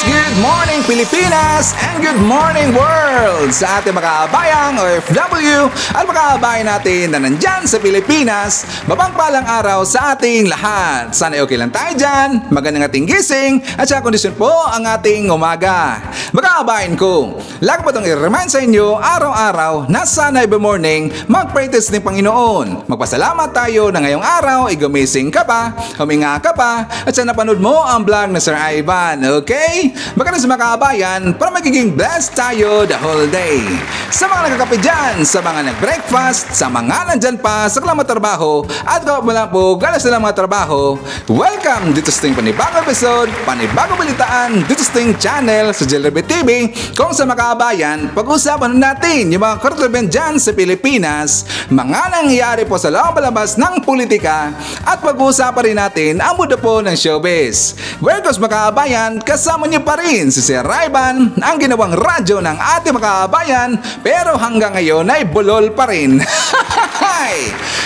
good morning Pilipinas, and good morning world sa ating mga kabayang OFW at mga kabayan natin na nandyan sa Pilipinas. Mapagpalang araw sa ating lahat. Sana okay lang tayo dyan, magandang ating gising at sa kondisyon po ang ating umaga. Mga kabayan ko, lagi po itong i-remind sa inyo araw-araw na sana every morning mag-praise ng Panginoon. Magpasalamat tayo na ngayong araw ay gumising ka pa, huminga ka pa, at sana napanood mo ang vlog na Sir Ivan. Okay? Magkano sa mga kabayan para magiging blessed tayo the whole day. Sa mga nagkakape dyan, sa mga nag-breakfast, sa mga nandyan pa sa kanilang trabaho, at kung wala po galas nilang mga trabaho, welcome dito sa ating panibagong episode, panibagong balitaan dito sa ating channel sa JLRB TV. Kung sa mga kabayan, pag-usapan natin yung mga karutubyan dyan sa Pilipinas, mga nangyayari po sa loob-labas ng politika, at pag-usapan rin natin ang mundo po ng showbiz. Welcome mga kabayan, kasama niyo pa rin si Sir Ivan, ang ginawang radyo ng ating mga kabayan, pero hanggang ngayon ay bulol pa rin.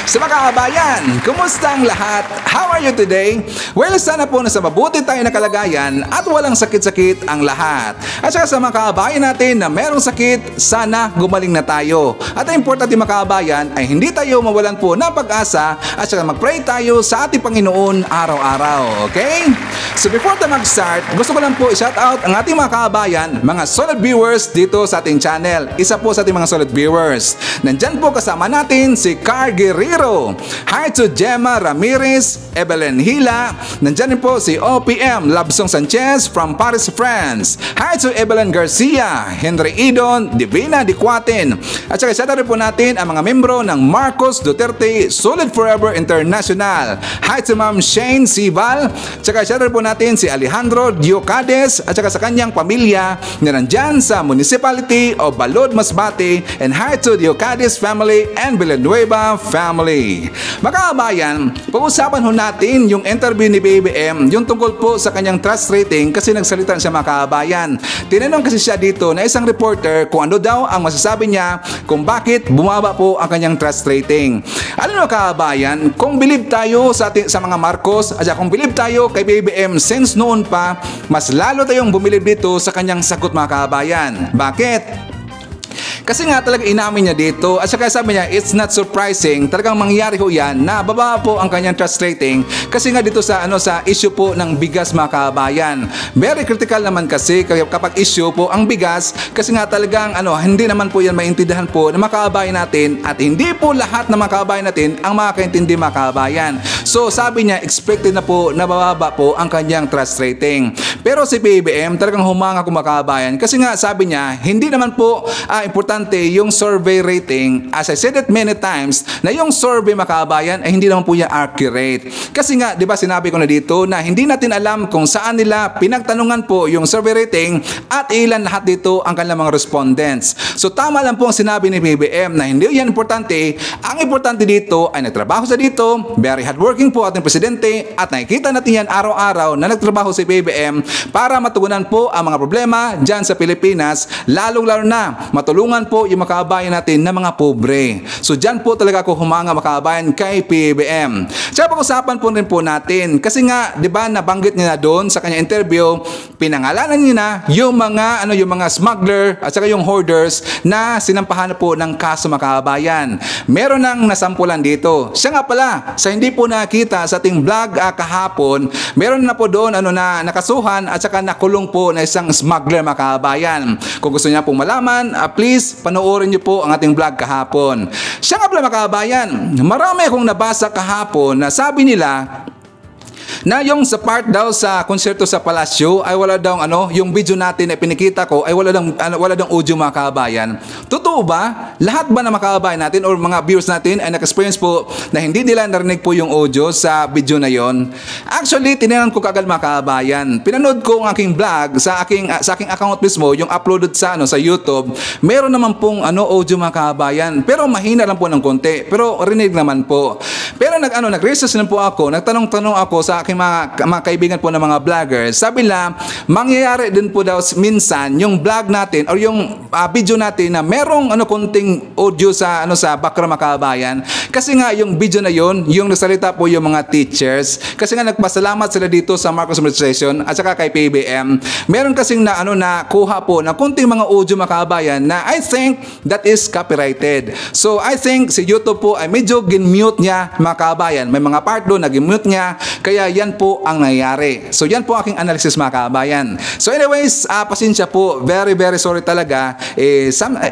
Sa mga kabayan, kumusta ang lahat? How are you today? Well, sana po nasa mabuti tayo na kalagayan at walang sakit-sakit ang lahat. At saka sa mga kabayan natin na merong sakit, sana gumaling na tayo. At ang importante mga kabayan ay hindi tayo mawalan po ng pag-asa at saka mag-pray tayo sa ating Panginoon araw-araw. Okay? So before tayo mag-start, gusto ko lang po i-shout out ang ating mga kabayan, mga solid viewers dito sa ating channel. Isa po sa ating mga solid viewers. Nandyan po kasama natin si Car Guerrero. Hi to Gemma Ramirez, Evelyn Hila. Nandyan din po si OPM Labsong Sanchez from Paris, France. Hi to Evelyn Garcia, Henry Idon, Divina Dicuatin. At saka shout out rin po natin ang mga membro ng Marcos Duterte Solid Forever International. Hi to Ma'am Shane Sibal. At saka shout out rin po natin si Alejandro Diocades at saka sa kanyang pamilya na nandyan sa Municipality of Balod Masbate. And hi to Diocades family and Villanueva family. Mga kabayan, pag-usapan ho natin yung interview ni BBM, yung tungkol po sa kanyang trust rating kasi nagsalita siya mga kabayan. Tinanong kasi siya dito na isang reporter kung ano daw ang masasabi niya kung bakit bumaba po ang kanyang trust rating. Alam mo kabayan, kung believe tayo sa mga Marcos at kung believe tayo kay BBM since noon pa, mas lalo tayong bumilib dito sa kanyang sagot mga kabayan. Bakit? Kasi nga talaga inamin niya dito at saka sabi niya it's not surprising, talagang mangyayari ho yan na bababa po ang kanyang trust rating kasi nga dito sa sa issue po ng bigas mga kabayan. Very critical naman kasi kapag issue po ang bigas kasi nga talagang hindi naman po yan maintindihan po ng mga kabayan natin at hindi po lahat ng mga kabayan natin ang makakaintindi mga kabayan. So sabi niya expected na po na bababa po ang kanyang trust rating. Pero si PBM talagang humanga ko mga kabayan kasi nga sabi niya hindi naman po importante yung survey rating. As I said it many times na yung survey mga kabayan ay hindi naman po yan accurate. Kasi nga, di ba sinabi ko na dito na hindi natin alam kung saan nila pinagtanungan po yung survey rating at ilan lahat dito ang kanilang mga respondents. So tama lang po ang sinabi ni BBM na hindi yan importante. Ang importante dito ay nagtrabaho sa dito, very hardworking po ating presidente at nakikita natin yan araw-araw na nagtrabaho si BBM para matugunan po ang mga problema dyan sa Pilipinas, lalong-lalo na matulungan po yung mga kabayan natin na mga pobre. So dyan po talaga ako humanga mga kabayan kay PBM. Tsaka pag-usapan po rin po natin kasi nga, di ba, nabanggit niya na doon sa kanya interview, pinangalanan niya na yung mga smuggler at saka yung hoarders na sinampahan na po ng kaso mga kabayan. Meron nang nasampulan dito. Siya nga pala, sa hindi po nakita sa ating vlog kahapon, meron na po doon na nakasuhan at saka nakulong po na isang smuggler mga kabayan. Kung gusto niya pong malaman, please panoorin niyo po ang ating vlog kahapon. Siya nga pala mga kabayan, marami akong nabasa kahapon na sabi nila na yung sa part daw sa konserto sa Palasyo ay wala daw yung video natin na pinikita ko ay wala daw audio mga kabayan. Totoo ba? Lahat ba ng mga kabayan natin or mga viewers natin ay naka-experience po na hindi nila narinig po yung audio sa video na yon? Actually, tinignan ko kagad mga kabayan. Pinanood ko ang aking vlog sa aking account mismo, yung uploaded sa YouTube. Meron naman pong audio mga kabayan, pero mahina lang po ng konti. Pero rinig naman po. Pero nag-research lang po ako, nagtanong-tanong ako sa aking aking mga kaibigan po ng mga vloggers, sabi nila, mangyayari din po daw minsan yung vlog natin or yung video natin na merong konting audio sa background mga kabayan. Kasi nga yung video na yon, yung nasalita po yung mga teachers. Kasi nga nagpasalamat sila dito sa Marcos Administration at saka kay PBM. Meron kasing na kuha po na kunting mga audio mga kabayan na I think that is copyrighted. So I think si YouTube po ay medyo gin-mute niya mga kabayan. May mga part doon na gin-mute niya. Kaya yan po ang nangyayari. So yan po aking analysis mga kabayan. So anyways, pasensya po. Very very sorry talaga.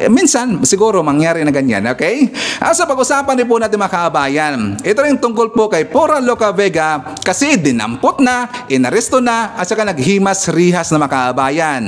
Minsan siguro mangyari na ganyan. Okay? Sa pag-usapan din po natin mga kabayan, ito rin tungkol po kay Pora Locavega kasi dinampot na, inaresto na at saka naghimas-rihas na mga kabayan.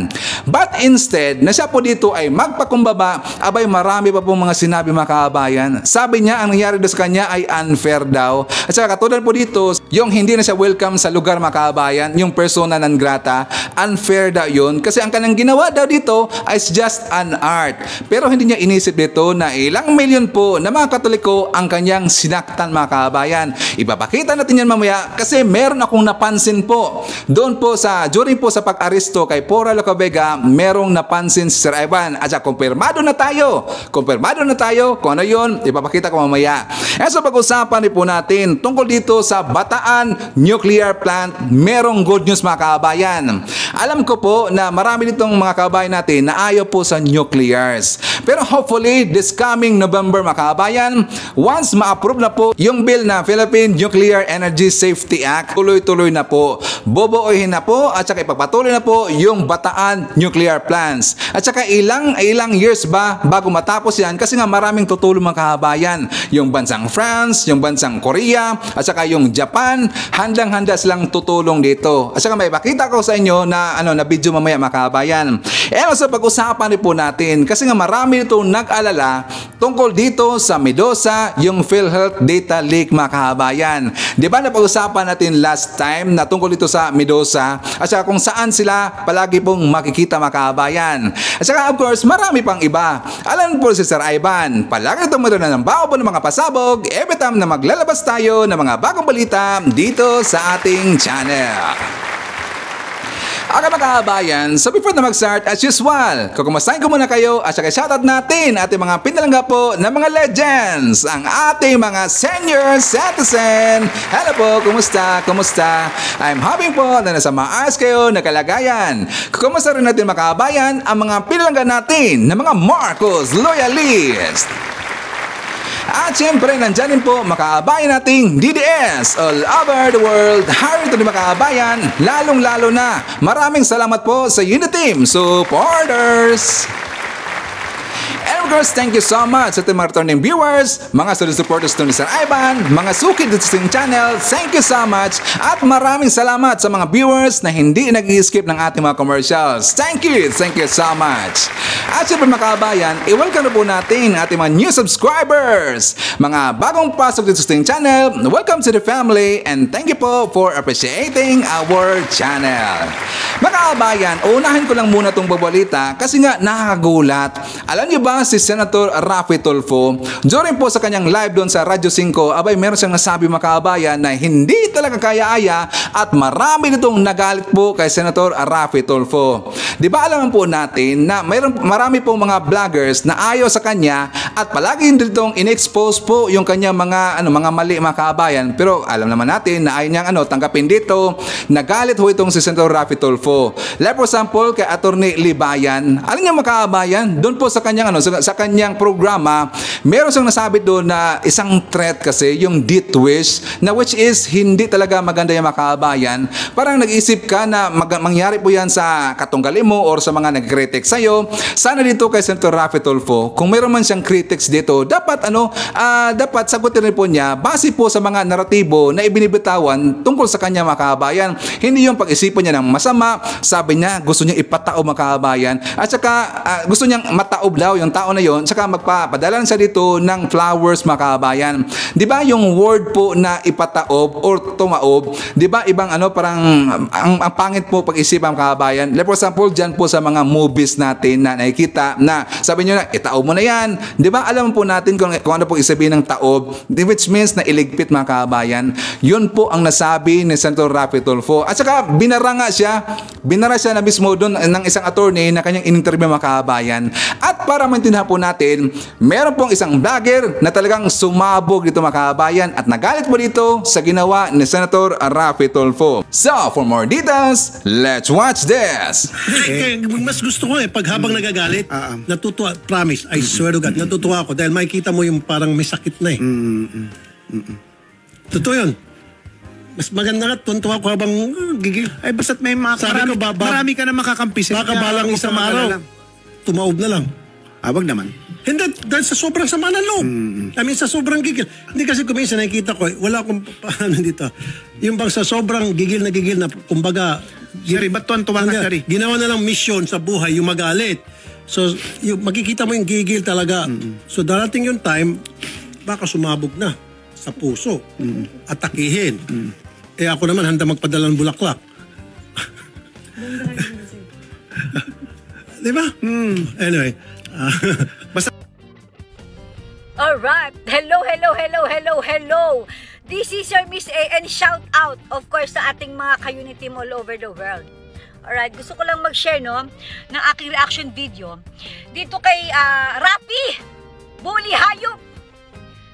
But instead, na siya po dito ay magpakumbaba, abay marami pa pong mga sinabi mga kabayan. Sabi niya ang nangyari doon sa kanya ay unfair daw. At saka katulad po dito, yung hindi na siya welcome sa lugar mga kabayan, yung persona non grata, unfair daw yun. Kasi ang kanyang ginawa daw dito ay just an art. Pero hindi niya inisip dito na ilang milyon po na mga Katoliko ang kanyang sinaktan mga kabayan. Ipapakita natin yan mamaya kasi meron akong napansin po. Doon po during po sa pag-aresto kay Pora Locavega, merong napansin si Sir Ivan. At saka kumpirmado na tayo kung ano yun, ipapakita ko mamaya. So pag-usapan po natin tungkol dito sa Bataan Nuclear Plant, merong good news mga kabayan. Alam ko po na marami ditong mga kabayan natin na ayaw po sa nuclears. Pero hopefully this coming November mga kabayan, once ma-approve na po yung bill na Philippine Nuclear Energy Safety Act, tuloy-tuloy na po. Boboohin na po at saka ipagpatuloy na po yung Bataan Nuclear Plants. At saka ilang years ba bago matapos yan kasi nga maraming tutulong mga kabayan. Yung bansang France, yung bansang Korea, at saka yung Japan, handang-handa silang tutulong dito. At saka may pakita ko sa inyo na video mamaya mga kabayan. Sa pag-usapan po natin kasi nga marami dito nag-alala tungkol dito sa Medosa, yung PhilHealth data leak mga kabayan. Di ba napag-usapan natin last time na tungkol dito sa Medosa at saka kung saan sila palagi pong makikita mga kabayan. At saka of course, marami pang iba. Alam po si Sir Ivan, palagi tumuro na ng bao po ng mga pasabog every time na maglalabas tayo ng mga bagong balita dito sa ating channel. Okay mga kabayan, so before na mag-start, as usual, kukumustahin ko muna kayo at saka shoutout natin ating mga pinalangga po ng mga legends, ang ating mga senior citizen. Hello po, kumusta? I'm hoping po na nasa maayos kayo na kalagayan. Kukumusta rin natin mga kabayan ang mga pinalangga natin ng mga Marcos loyalist. At syempre, nandyan din po makaabayan nating DDS all over the world. Harito din makaabayan, lalong-lalo na. Maraming salamat po sa Uniteam supporters. And of course, thank you so much sa ating mga returning viewers, mga solid supporters to ni Sir Ivan, mga suki dito sa channel. Thank you so much. At maraming salamat sa mga viewers na hindi nag-i-skip ng ating mga commercials. Thank you so much. At syempre mga kabayan, i-welcome na po natin ating mga new subscribers. Mga bagong pasok dito sa ating channel, welcome to the family and thank you po for appreciating our channel. Mga kabayan, unahin ko lang muna itong babalita kasi nga nakakagulat. Alam niyo ba si Senator Raffy Tulfo, during po sa kanyang live doon sa Radyo 5, abay meron siyang nasabi mga kabayan na hindi talaga kaya-aya at marami nitong nagalit po kay Senator Raffy Tulfo. Di ba alam po natin na marami pong mga vloggers na ayaw sa kanya at palagi ditong in-expose po yung kanyang mga mali mga kabayan. Pero alam naman natin na ayaw niyang tanggapin dito. Nagalit ho itong si Senator Raffy Tulfo. Like for example kay Attorney Libayan. Alam niyo mga kabayan, doon po sa kanyang programa, meron siyang nasabi doon na isang threat kasi yung death wish na which is hindi talaga maganda yung mga kabayan. Parang nag-isip ka na mangyari po yan sa katunggali mo or sa mga nag-critic sa'yo. Sana dito kay Senator Raffy Tulfo, kung meron man siyang critics dito, dapat dapat sagutin rin po niya base po sa mga naratibo na ibinibitawan tungkol sa kanya mga kabayan. Hindi yung pag-isipan niya ng masama sabi niya, gusto niya ipataob mga kababayan. At saka gusto niyang mataob daw yung tao na yon, saka magpapadala siya dito ng flowers mga kababayan. Di ba yung word po na ipataob or tumaob, di ba ibang parang ang pangit po pag-isipan mga kababayan. Like for example, dyan po sa mga movies natin na nakikita na sabi niyo na, itaob mo na yan. Di ba alam po natin kung ano po isabihin ng taob, which means na iligpit mga kababayan. Yun po ang nasabi ni Senator Raffy Tulfo. At saka binara siya na mismo doon ng isang attorney na kanyang in-interview mga kababayan. At para maintindihan po natin, meron pong isang vlogger na talagang sumabog dito mga kababayan at nagalit po dito sa ginawa ni Senator Raffy Tulfo. So, for more details, let's watch this! Mas gusto ko pag habang nagagalit, natutuwa, promise, I swear to God, natutuwa ako dahil makikita mo yung parang may sakit na Totoo yun. Mas maganda nga, tuntua ko habang gigil. Ay, basta't may marami ka na makakampisin. Baka balang isang araw, tumaob na lang. Wag naman. Hindi, dahil sa sobrang sama ng loob. I mean, sa sobrang gigil. Hindi kasi kuminsan nakikita ko, wala akong paano dito. Yung bang sa sobrang gigil na, kumbaga, Sari, ba't tuwan-tuwa ka, Sari? ginawa na lang mission sa buhay, yung magalit. So, makikita mo yung gigil talaga. So, darating yung time, baka sumabog na sa puso. Atakihin. Ako naman, handa magpadala ng bulaklak. Di ba? Anyway. Basta Alright. Hello. This is your Miss A and shout out, of course, sa ating mga ka-unit team all over the world. Alright, gusto ko lang mag-share, ng aking reaction video dito kay Raffy, Bully Hayop,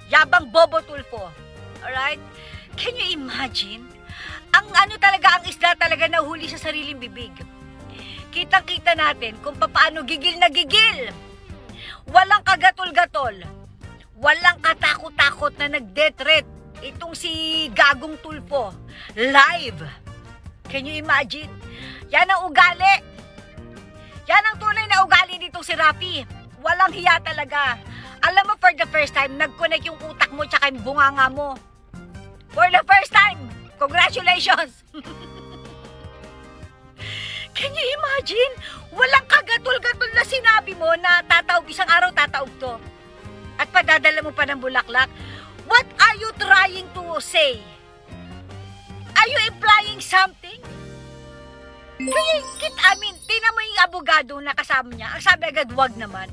Yabang Bobo Tulfo. Alright? Can you imagine? Ang ang isda talaga nahuli sa sariling bibig. Kitang-kita natin kung paano gigil na gigil. Walang kagatol-gatol. Walang katakot-takot na nag-death threat itong si Gagong Tulfo. Live. Can you imagine? Yan ang ugali. Yan ang tunay na ugali nitong si Raffy. Walang hiya talaga. Alam mo, for the first time, nag-connect yung utak mo tsaka yung bunganga mo. For the first time. Congratulations! Can you imagine? Walang kagatol-gatol na sinabi mo na tataob, isang araw tataob to. At padadala mo pa ng bulaklak. What are you trying to say? Are you implying something? Tingnan mo yung abogado na kasama niya. Ang sabi agad, wag naman.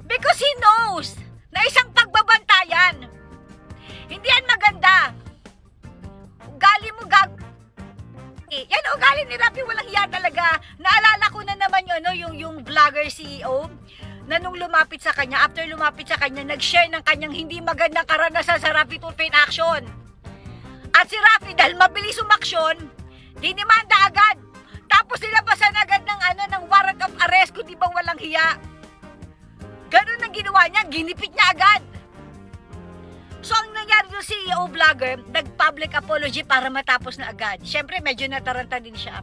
Because he knows na isang pagbabantayan. Hindi yan maganda. Ugali mo yan ugali ni Raffy, walang hiya talaga. Naalala ko na naman yung vlogger CEO na nung lumapit sa kanya, after lumapit sa kanya, nag-share ng kanyang hindi magandang karanasan sa Raffy Tulfo in action. At si Raffy, dahil mabilis umaksyon, dinimanda agad. Tapos nilabasan agad ng warrant of arrest, kung di ba walang hiya. Ganun ang ginawa niya, ginipit niya agad. So, ang nangyari yung CEO vlogger, nag-public apology para matapos na agad. Siyempre, medyo nataranta din siya.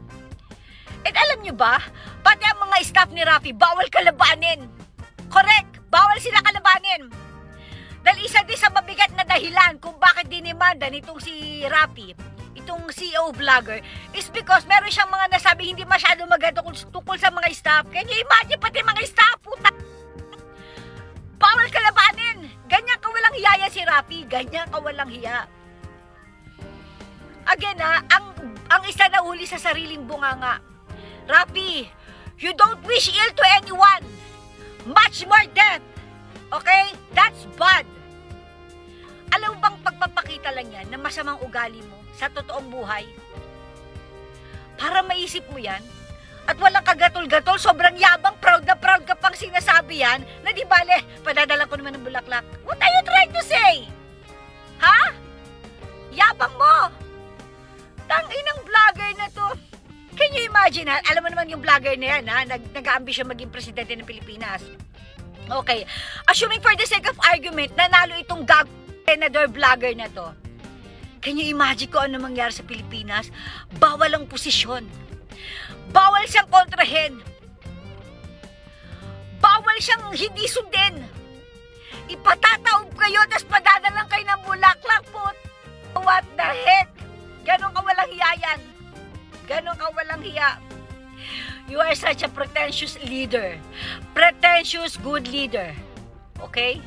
At alam nyo ba, pati ang mga staff ni Raffy, bawal kalabanin. Correct, bawal sila kalabanin. Dahil isa din sa mabigat na dahilan kung bakit dinimanda nitong si Raffy, itong CEO vlogger, is because meron siyang mga nasabi hindi masyado maganda tungkol sa mga staff. Can you imagine, pati mga staff, puta! Bawal kalabanin! Ganyan kawalang hiya si Raffy. Ganyan kawalang hiya. Again ang isa na huli sa sariling bunganga. Raffy, you don't wish ill to anyone. Much more death. Okay? That's bad. Alam mo bang pagpapakita lang yan na masamang ugali mo sa totoong buhay? Para maisip mo yan, at walang kagatol-gatol, sobrang yabang, proud na proud ka pang sinasabi yan, na di bale, padadala ko naman ng bulaklak. What are you trying to say? Ha? Yabang mo! Tangin ng vlogger na to. Can you imagine, ha? Alam mo naman yung vlogger na yan, ha? Nag-aambisyon maging presidente ng Pilipinas. Okay. Assuming for the sake of argument, nanalo itong senador vlogger na to. Can you imagine kung ano mangyari sa Pilipinas? Bawal ang posisyon. Bawal siyang kontrahin. Bawal siyang hindi sundin. Ipatataob kayo, tapos padadalang kayo ng bulaklak po. What the heck? Ganon ka walang hiya yan. Ganon ka walang hiya. You are such a pretentious leader. Pretentious good leader. Okay?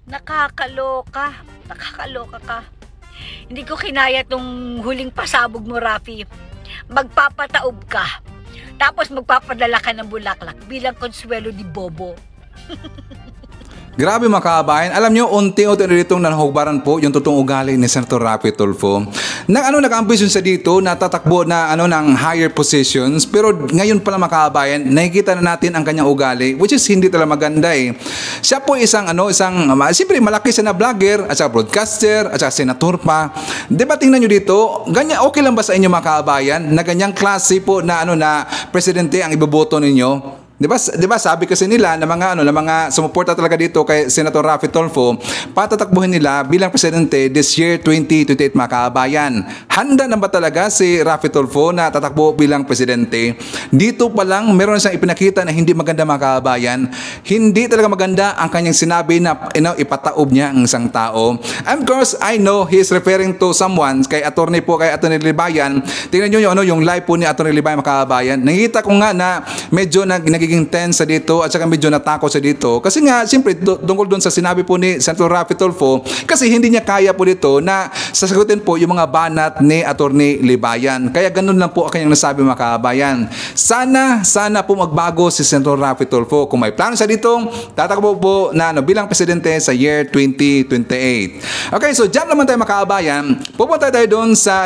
Nakakaloka. Nakakaloka ka. Hindi ko kinaya tong huling pasabog mo, Rafi. Magpapataob ka. Tapos magpapadala ka ng bulaklak bilang konsuelo ni Bobo. Grabe mga kabayan. Alam nyo, unti-unti ditong nanahugbaran po yung totoong ugali ni Senator Rafi Tulfo. Nag-ambisyon siya dito na tatakbo na ng higher positions, pero ngayon pala mga kabayan, nakikita na natin ang kanyang ugali, which is hindi talaga maganda eh. Siya po siyempre malaki siya na vlogger, at saka broadcaster, at saka senator pa. Diba tingnan nyo dito, ganyan, okay lang ba sa inyo mga kabayan, na ganyang klase po na presidente ang iboboto ninyo? Diba sabi kasi nila na mga sumuporta talaga dito kay Senator Rafi Tulfo, patatakbuhin nila bilang presidente this year 2028 mga kabayan. Handa na ba talaga si Rafi Tulfo na tatakbo bilang presidente? Dito pa lang meron siyang ipinakita na hindi maganda mga kabayan. Hindi talaga maganda ang kanyang sinabi na ipataob niya ang isang tao. And of course, I know he is referring to someone kay Attorney Libayan. Tingnan niyo yung live po ni Attorney Libayan mga kabayan. Nakita ko nga na medyo naging tense sa dito at saka medyo natakot sa dito kasi nga siyempre tungkol doon sa sinabi po ni Senator Rafi Tulfo kasi hindi niya kaya po dito na sasagutin po yung mga banat ni Attorney Libayan. Kaya ganun lang po ang kanyang nasabi mga kabayan. Sana po magbago si Senator Rafi Tulfo. Kung may plano siya dito, tatakbo po na bilang presidente sa year 2028. Okay, so dyan naman tayo mga kabayan. Pupunta tayo doon sa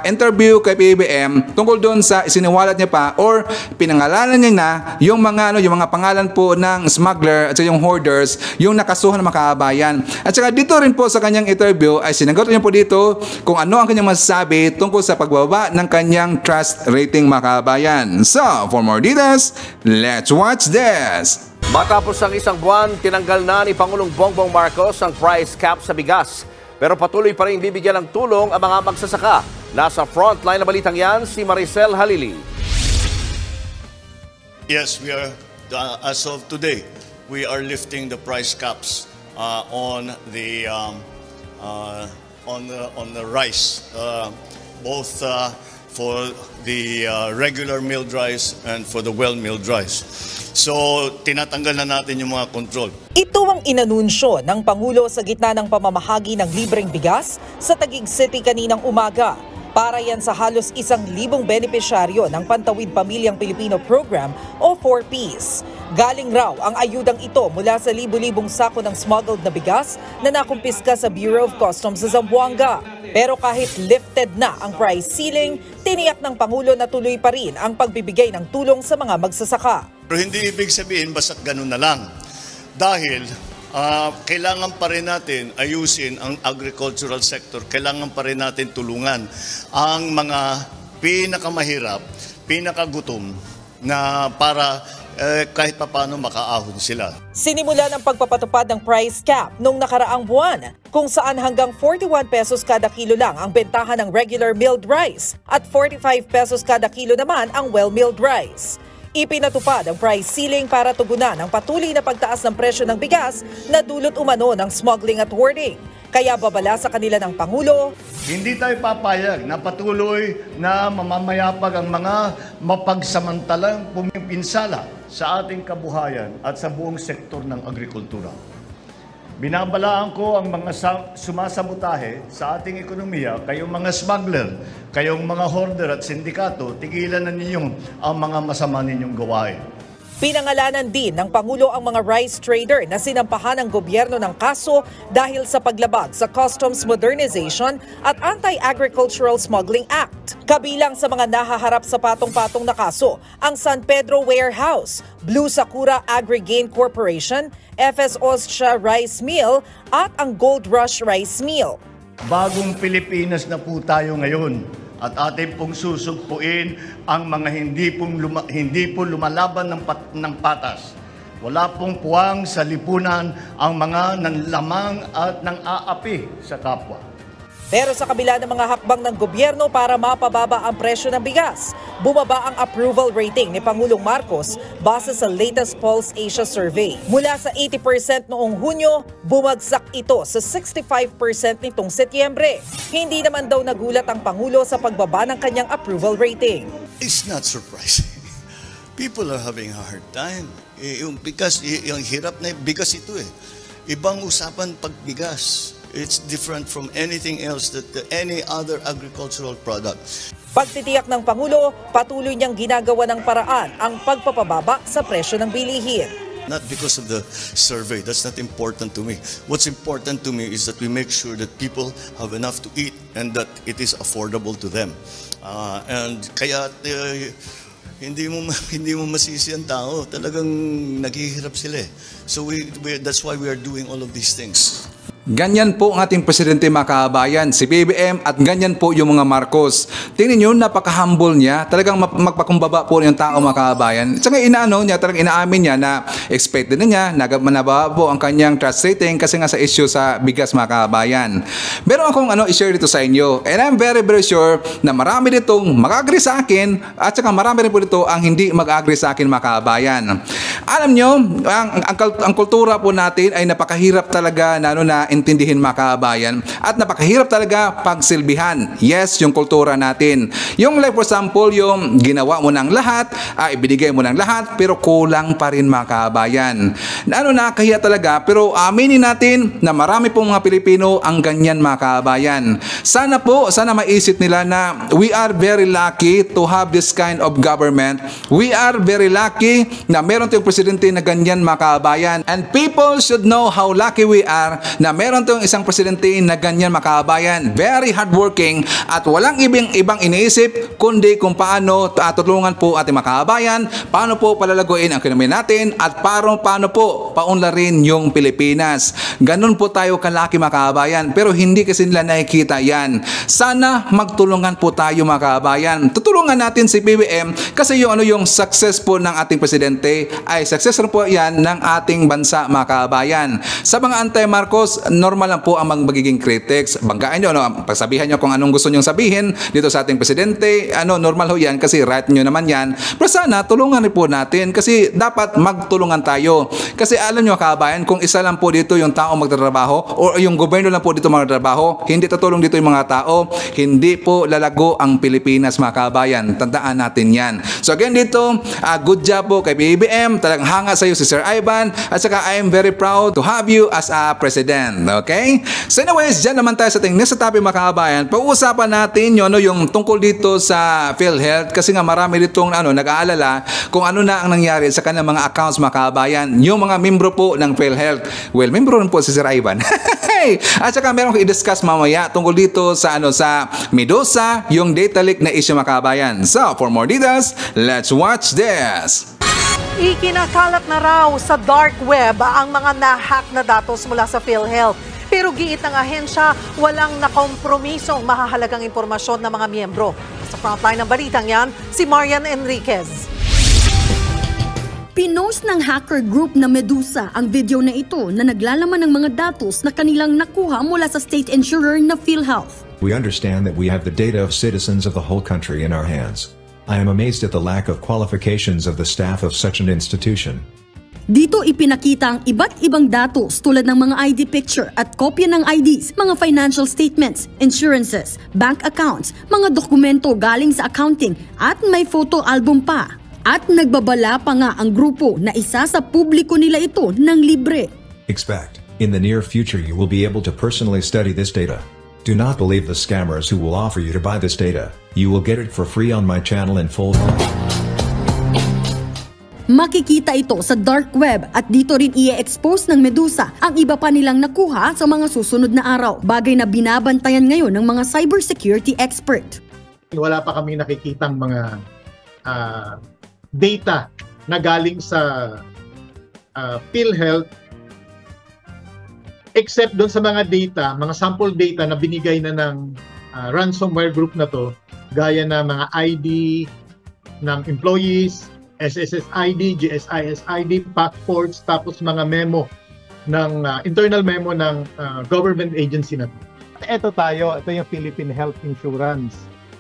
interview kay PBBM tungkol doon sa isiniwalat niya pa or pinangalanan niya na yung mga pangalan po ng smuggler at yung hoarders, yung nakasuhan ng mga kabayan. At saka dito rin po sa kanyang interview ay sinagot niya po dito kung ano ang kanyang masasabi tungkol sa pagbaba ng kanyang trust rating mga kabayan. So, for more details, let's watch this. Matapos ang isang buwan, tinanggal na ni Pangulong Bongbong Marcos ang price cap sa bigas. Pero patuloy pa rin bibigyan ng tulong ang mga magsasaka. Nasa frontline na balitang yan, si Maricel Halili. Yes, we are, as of today, we are lifting the price caps on the rice, both for the regular milled rice and for the well-milled rice. So, tinatanggal na natin yung mga control. Ito ang inanunsyo ng Pangulo sa gitna ng pamamahagi ng libreng bigas sa Taguig City kaninang umaga. Para yan sa halos 1,000 benepisyaryo ng Pantawid Pamilyang Pilipino Program o 4Ps. Galing raw ang ayudang ito mula sa libu-libong sako ng smuggled na bigas na nakumpiska sa Bureau of Customs sa Zamboanga. Pero kahit lifted na ang price ceiling, tiniyak ng Pangulo na tuloy pa rin ang pagbibigay ng tulong sa mga magsasaka. Pero hindi ibig sabihin basta't ganun na lang. Dahil kailangan pa rin natin ayusin ang agricultural sector. Kailangan pa rin natin tulungan ang mga pinakamahirap, pinakagutom na para kahit papaano makaahon sila. Sinimula ng pagpapatupad ng price cap nung nakaraang buwan, kung saan hanggang 41 pesos kada kilo lang ang bentahan ng regular milled rice at 45 pesos kada kilo naman ang well-milled rice. Ipinatupad ang price ceiling para tugunan ang patuloy na pagtaas ng presyo ng bigas na dulot umano ng smuggling at hoarding. Kaya babala sa kanila ng Pangulo, hindi tayo papayag na patuloy na mamamayapag ang mga mapagsamantalang pumipinsala sa ating kabuhayan at sa buong sektor ng agrikultura. Binabalaan ko ang mga sumasabotahe sa ating ekonomiya, kayong mga smuggler, kayong mga hoarder at sindikato, tigilan na ninyong ang mga masama ninyong gawain. Pinangalanan din ng Pangulo ang mga rice trader na sinampahan ng gobyerno ng kaso dahil sa paglabag sa Customs Modernization at Anti-Agricultural Smuggling Act. Kabilang sa mga nahaharap sa patong-patong na kaso, ang San Pedro Warehouse, Blue Sakura Agri-Gain Corporation, FS Austria Rice Mill at ang Gold Rush Rice Mill. Bagong Pilipinas na po tayo ngayon. At ating pong susugpuin ang mga hindi po lumalaban ng patas. Wala pong puwang sa lipunan ang mga nanlamang at nang-aapi sa kapwa. Pero sa kabila ng mga hakbang ng gobyerno para mapababa ang presyo ng bigas, bumaba ang approval rating ni Pangulong Marcos base sa latest Pulse Asia survey. Mula sa 80% noong Hunyo, bumagsak ito sa 65% nitong Setyembre. Hindi naman daw nagulat ang Pangulo sa pagbaba ng kanyang approval rating. It's not surprising. People are having a hard time. Because yung hirap na bigas ito eh. Ibang usapan pag bigas. It's different from anything else, any other agricultural product. Pagtitiyak ng Pangulo, patuloy niyang ginagawa ng paraan ang pagpapababa sa presyo ng bilihin. Not because of the survey, that's not important to me. What's important to me is that we make sure that people have enough to eat and that it is affordable to them. And kaya hindi mo masisi ang tao, talagang naghihirap sila eh. So that's why we are doing all of these things. Ganyan po ang ating presidente mga kabayan, si BBM, at ganyan po yung mga Marcos. Tingnan nyo, napaka-humble niya. Talagang magpakumbaba po yung tao mga kabayan. Saka talagang inaamin niya na expected na niya, nababa po ang kanyang trust rating kasi nga sa issue sa bigas mga kabayan. Meron akong i-share dito sa inyo. And I'm very very sure na marami ditong mag-agree sa akin at saka marami rin po dito ang hindi mag-agree sa akin mga kabayan. Alam nyo, ang kultura po natin ay napakahirap talaga na intindihin mga kabayan at napakahirap talaga pagsilbihan. Yes, yung kultura natin. Yung like for example, yung ginawa mo ng lahat, ibinigay mo ng lahat, pero kulang pa rin mga kabayan. Nakahiya talaga, pero aminin natin na marami pong mga Pilipino ang ganyan mga kabayan. Sana maisip nila na we are very lucky to have this kind of government. We are very lucky na meron tayong presidente na ganyan mga kabayan. And people should know how lucky we are na meron tayong isang presidente na ganyan mga kabayan. Very hardworking at walang ibang iniisip kundi kung paano tutulungan po ating mga kabayan, paano po palalaguin ang ekonomiya natin at paano po paunlarin yung Pilipinas. Ganun po tayo kalaki mga kabayan, pero hindi kasi nila nakikita yan. Sana magtulungan po tayo mga kabayan. Tutulungan natin si BBM kasi yung success po ng ating presidente ay success po yan ng ating bansa mga kabayan. Sa mga anti-Marcos, normal lang po ang magiging critics. Banggaan nyo, pagsabihan nyo kung anong gusto nyong sabihin dito sa ating presidente, normal ho yan kasi right nyo naman yan. Pero sana tulungan rin po natin kasi dapat magtulungan tayo. Kasi alam nyo kabayan, kung isa lang po dito yung tao magtatrabaho o yung gobyerno lang po dito magtatrabaho, hindi tutulong dito yung mga tao, hindi po lalago ang Pilipinas mga kabayan. Tandaan natin yan. So again dito, good job po kay BBM. Talagang hanga sa iyo si Sir Ivan at saka I am very proud to have you as a president. Okay? So anyways, dyan naman tayo sa ating next topic mga kabayan. Pag-uusapan natin yung tungkol dito sa PhilHealth kasi nga marami ditong nag-aalala kung ano na ang nangyari sa kanilang mga accounts mga kabayan. Yung mga membro po ng PhilHealth. Well, membro rin po si Sir Ivan. At saka meron ko i-discuss mamaya tungkol dito sa Medusa, yung data leak na issue mga kabayan. So, for more details, let's watch this. Ikinakalat na raw sa dark web ang mga na-hack na datos mula sa PhilHealth. Pero giit ng ahensya, walang nakompromisong mahahalagang impormasyon ng mga miyembro. Sa frontline ng balitang yan, si Marian Enriquez. Pinost ng hacker group na Medusa ang video na ito na naglalaman ng mga datos na kanilang nakuha mula sa state insurer na PhilHealth. We understand that we have the data of citizens of the whole country in our hands. I am amazed at the lack of qualifications of the staff of such an institution. Dito ipinakita ang iba't ibang datos tulad ng mga ID picture at kopya ng IDs, mga financial statements, insurances, bank accounts, mga dokumento galing sa accounting at may photo album pa. At nagbabala pa nga ang grupo na isa sa publiko nila ito ng libre. Expect, in the near future you will be able to personally study this data. Do not believe the scammers who will offer you to buy this data. You will get it for free on my channel in full. Makikita ito sa dark web at dito rin i-expose ng Medusa ang iba pa nilang nakuha sa mga susunod na araw. Bagay na binabantayan ngayon ng mga cybersecurity expert. Wala pa kami nakikitang mga data na galing sa PhilHealth except doon sa mga data, mga sample data na binigay na ng ransomware group na to, gaya na mga ID ng employees, SSS ID, GSIS ID, passports, tapos mga memo ng internal memo ng government agency na to. Ito yung Philippine Health Insurance.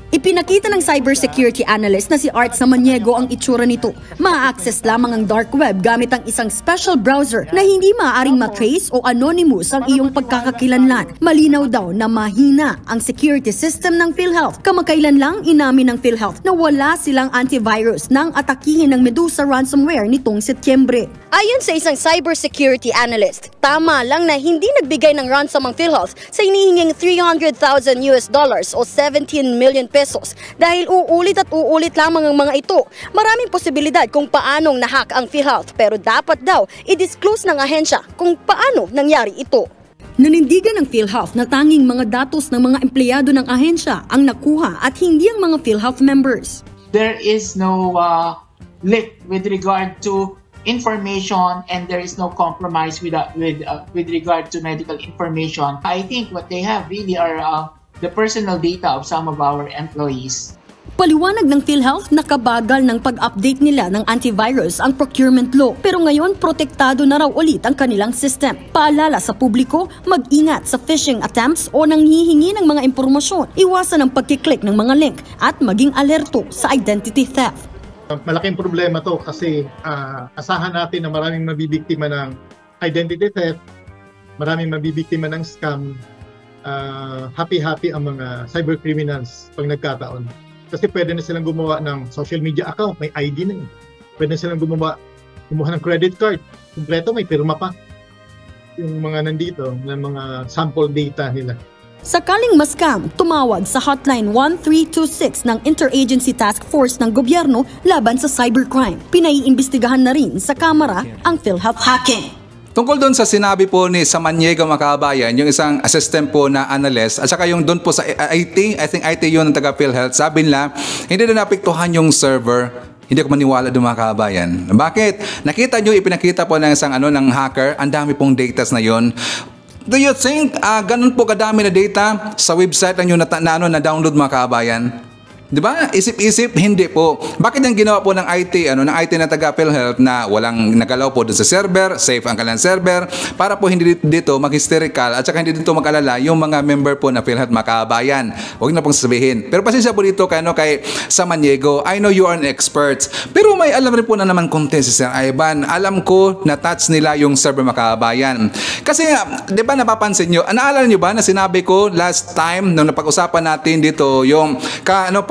Ipinakita ng cybersecurity analyst na si Art Samaniego ang itsura nito. Ma-access lamang ang dark web gamit ang isang special browser na hindi maaaring matrace o anonymous ang iyong pagkakakilanlan. Malinaw daw na mahina ang security system ng PhilHealth. Kamakailan lang inamin ng PhilHealth na wala silang antivirus nang atakihin ng Medusa ransomware nitong Setyembre. Ayon sa isang cybersecurity analyst, tama lang na hindi nagbigay ng ransom ang PhilHealth sa hinihinging $300,000 o 17 million pesos dahil uulit at uulit lamang ang mga ito. Maraming posibilidad kung paanong nahack ang PhilHealth pero dapat daw i-disclose ng ahensya kung paano nangyari ito. Nanindigan ng PhilHealth na tanging mga datos ng mga empleyado ng ahensya ang nakuha at hindi ang mga PhilHealth members. There is no leak with regard to information and there is no compromise with regard to medical information. I think what they have really are the personal data of some of our employees. Paliwanag ng PhilHealth na kabagal ng pag-update nila ng antivirus ang procurement law pero ngayon protektado na raw ulit ang kanilang system. Paalala sa publiko, mag-ingat sa phishing attempts o nanghihingi ng mga impormasyon, iwasan ang pagkiklik ng mga link at maging alerto sa identity theft. Malaking problema to kasi asahan natin na maraming mabibiktima ng identity theft, maraming mabibiktima ng scam. Happy-happy ang mga cybercriminals pag nagkataon. Kasi pwede na silang gumawa ng social media account, may ID na yun. Pwede na silang gumawa ng credit card, kumpleto may pirma pa. Yung mga nandito, ng mga sample data nila. Sakaling ma-scam, tumawag sa hotline 1326 ng Interagency Task Force ng gobyerno laban sa cybercrime. Pinaiimbestigahan na rin sa Kamara ang PhilHealth hacking. Tungkol doon sa sinabi po ni Samaniego mga kababayan, yung isang assistant po na analyst, at saka yung doon po sa IT, I think IT yun ng taga PhilHealth, sabi nila, hindi na napiktuhan yung server. Hindi ko maniwala doon mga kababayan. Bakit? Nakita nyo, ipinakita po ng isang ng hacker, ang dami pong datas na yun. Do you think ganun po kadami na data sa website lang yung na-download mga kababayan? Di ba? Isip-isip, hindi po. Bakit ang ginawa po ng IT, ng IT na taga PhilHealth na walang nagalaw po doon sa server, safe ang kanilang server, para po hindi dito mag-hysterical at saka hindi dito mag-alala yung mga member po na PhilHealth makabayan. Huwag na pong sabihin. Pero pasensya po dito kay Samaniego, I know you are an expert. Pero may alam rin po na naman konti si Sir Ivan. Alam ko na touch nila yung server makabayan. Kasi, di ba napapansin nyo, naalala nyo ba na sinabi ko last time nung napag-usapan natin dito yung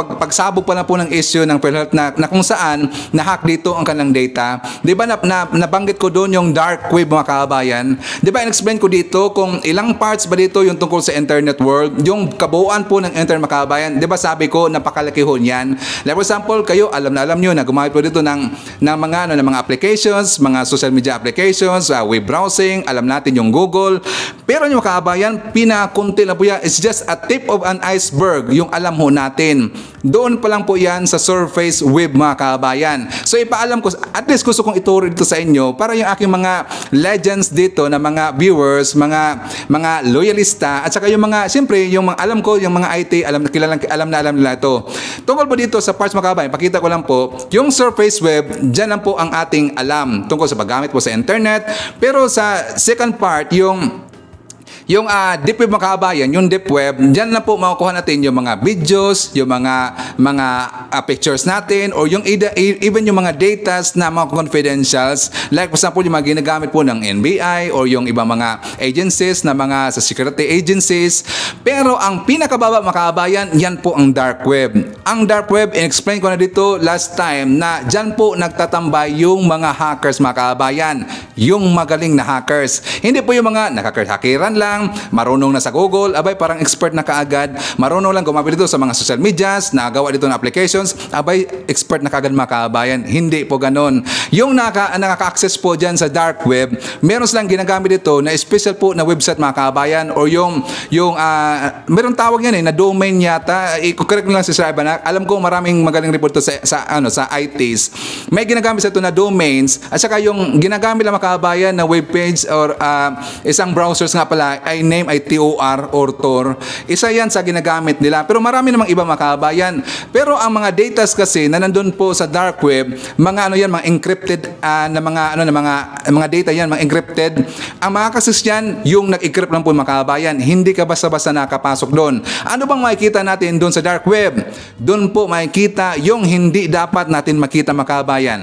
pagsabog pa na po ng issue ng PhilHealth na kung saan na-hack dito ang kanilang data. Di ba nabanggit ko doon yung dark web mga kababayan? Di ba in-explain ko dito kung ilang parts ba dito yung tungkol sa internet world, yung kabuuan po ng internet mga kababayan. Di ba sabi ko napakalaki ho niyan. Like for example, kayo alam nyo na gumamit po dito ng mga applications, mga social media applications, web browsing, alam natin yung Google. Pero yung mga kababayan, pinakunti lang po yan. It's just a tip of an iceberg yung alam ho natin. Doon pa lang po yan sa surface web mga kababayan. So ipaalam ko, at least gusto kong ituro dito sa inyo para yung aking mga legends dito na mga viewers, mga loyalista at saka yung mga, siyempre yung mga alam ko, yung mga IT, alam na nila ito. Tungkol po dito sa parts mga kababayan, pakita ko lang po, yung surface web, dyan lang po ang ating alam tungkol sa paggamit po sa internet. Pero sa second part, yung deep web mga kababayan, yung deep web, dyan na po makukuha natin yung mga videos, yung mga pictures natin, or yung even yung mga datas na mga confidentials, like for example, yung mga ginagamit po ng NBI or yung ibang mga agencies na mga sa security agencies. Pero ang pinakababa mga kababayan, yan po ang dark web. Ang dark web, in-explain ko na dito last time na dyan po nagtatambay yung mga hackers mga kababayan, yung magaling na hackers. Hindi po yung mga nakakhakiran lang, marunong na sa Google, abay parang expert na kaagad, marunong lang gumamit dito sa mga social medias, nagawa dito ng applications, abay expert na kaagad mga kababayan. Hindi po ganon. Yung nakaka-access po dyan sa dark web, meron silang ginagamit dito na special po na website mga kababayan, or yung meron tawag yan na domain yata, i-correct lang si Sir Ivan, alam ko maraming magaling report to sa ITs. May ginagamit sa ito na domains, at saka yung ginagamit lang mga kababayan na webpage or isang browsers nga pala, ay name ay TOR or TOR. Isa yan sa ginagamit nila. Pero marami namang iba mga kabayan. Pero ang mga data kasi na nandun po sa dark web, mga ano yan, mga encrypted na mga data yan, mga encrypted. Ang mga kasis yan, yung nag-encrypt lang po mga kabayan. Hindi ka basta-basta nakapasok doon. Ano bang makikita natin doon sa dark web? Doon po makikita yung hindi dapat natin makita mga kabayan.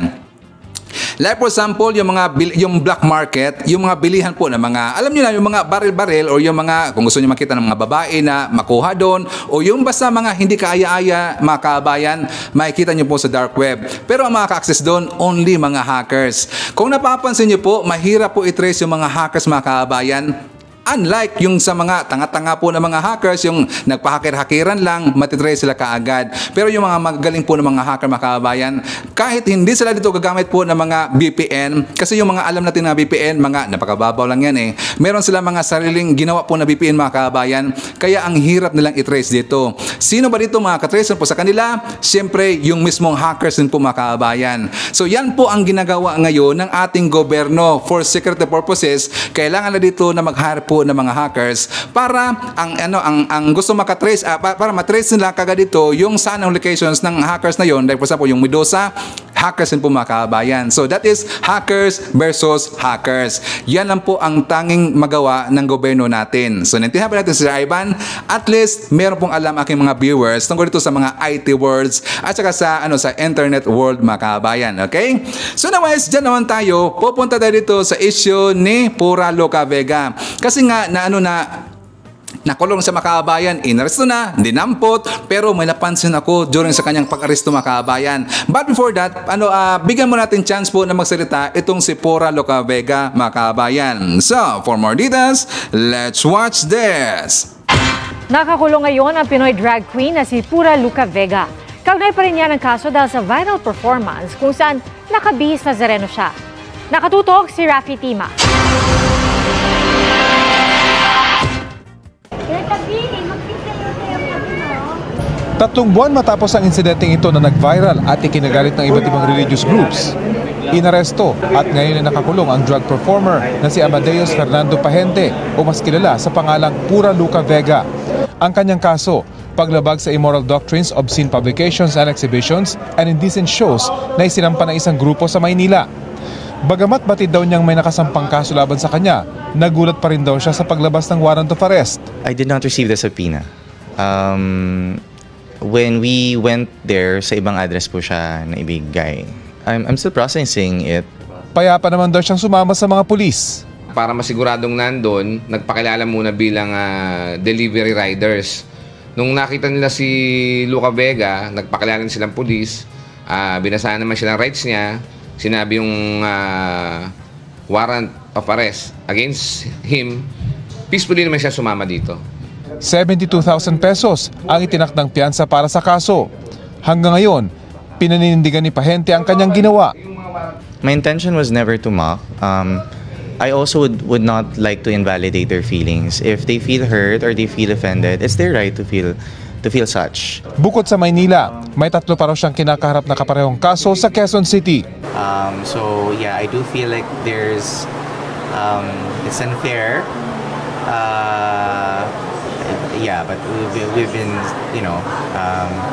Like for example, yung black market, yung mga bilihan po ng mga, alam niyo na, yung mga baril-baril or yung mga, kung gusto niyo makita ng mga babae na makuha doon, o yung basta mga hindi kaaya-aya mga kabayan, makikita niyo po sa dark web. Pero ang makaka-access doon, only mga hackers. Kung napapansin niyo po, mahirap po i-trace yung mga hackers mga kabayan. Unlike yung sa mga tanga-tanga po ng mga hackers, yung nagpahakir-hakiran lang, matitrace sila kaagad. Pero yung mga magaling po ng mga hacker mga kababayan, kahit hindi sila dito gagamit po ng mga VPN, kasi yung mga alam natin na VPN, mga napakababaw lang yan eh. Meron sila mga sariling ginawa po na VPN mga kababayan, kaya ang hirap nilang i-trace dito. Sino ba dito mga katrace po sa kanila? Siyempre, yung mismong hackers din po mga kababayan. So yan po ang ginagawa ngayon ng ating gobyerno for security purposes. Kailangan na dito na mag-hire po ng mga hackers para ang gusto makatrace para matrace nila kagad dito yung saan ang locations ng hackers na yon. Like for example, yung Medusa, hackers din po mga kababayan. So that is hackers versus hackers. Yan lang po ang tanging magawa ng gobyerno natin. So naintindihan pa natin si Ivan, at least meron pong alam aking mga viewers tungkol dito sa mga IT worlds at saka sa internet world mga kababayan. Okay? So anyways, dyan naman tayo. Pupunta tayo dito sa issue ni Pura Lucavega. Kasi nga nakulong sa makabayan, inaresto na, dinampot, pero may napansin ako during sa kanyang pag-aresto makabayan. But before that, bigyan mo natin chance po na magsalita itong si Pura Lucavega makabayan. So, for more details, let's watch this. Nakakulong ngayon ang Pinoy drag queen na si Pura Lucavega. Kaugnay pa rin niya ng kaso dahil sa viral performance kung saan nakabihis na Nazareno siya. Nakatutok si Rafi Tima. 3 buwan matapos ang insidenteng ito na nag-viral at ikinagalit ng iba't ibang religious groups, inaresto at ngayon ay nakakulong ang drug performer na si Amadeus Fernando Pahente o mas kilala sa pangalang Pura Lucavega. Ang kanyang kaso, paglabag sa immoral doctrines, obscene publications and exhibitions and indecent shows na isinampa ng isang grupo sa Maynila. Bagamat batid daw niyang may nakasampang kaso laban sa kanya, nagulat pa rin daw siya sa paglabas ng warrant of arrest. I did not receive the subpoena. When we went there, sa ibang address po siya na ibigay. I'm still processing it. Payapa naman daw siyang sumama sa mga pulis. Para masiguradong nandun, nagpakilala muna bilang delivery riders. Nung nakita nila si Lucavega, nagpakilala silang pulis, binasaan naman siya ng rights niya, sinabi yung warrant of arrest against him, peacefully naman siya sumama dito. 72,000 pesos ang itinakdang piyansa para sa kaso. Hanggang ngayon, pinaninindigan ni Pahente ang kanyang ginawa. My intention was never to mock. I also would not like to invalidate their feelings. If they feel hurt or they feel offended, it's their right to feel such. Bukod sa Maynila, may 3 pa raw siyang kinakaharap na kaparehong kaso sa Quezon City. So yeah, I do feel like there's it's unfair. Yeah, but we've been,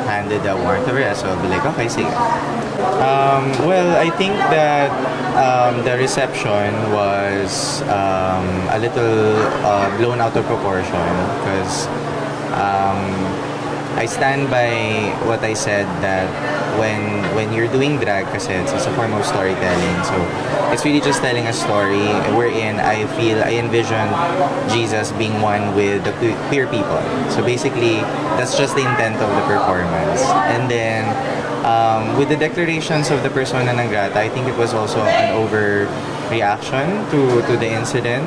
handed a warrant of arrest, so I'll be like, okay, sige. Well, I think that the reception was a little blown out of proportion because I stand by what I said that when you're doing drag kasi it's a form of storytelling, so it's really just telling a story wherein I envision Jesus being one with the queer people. So basically, that's just the intent of the performance. And then with the declarations of the persona non grata, I think it was also an overreaction to the incident.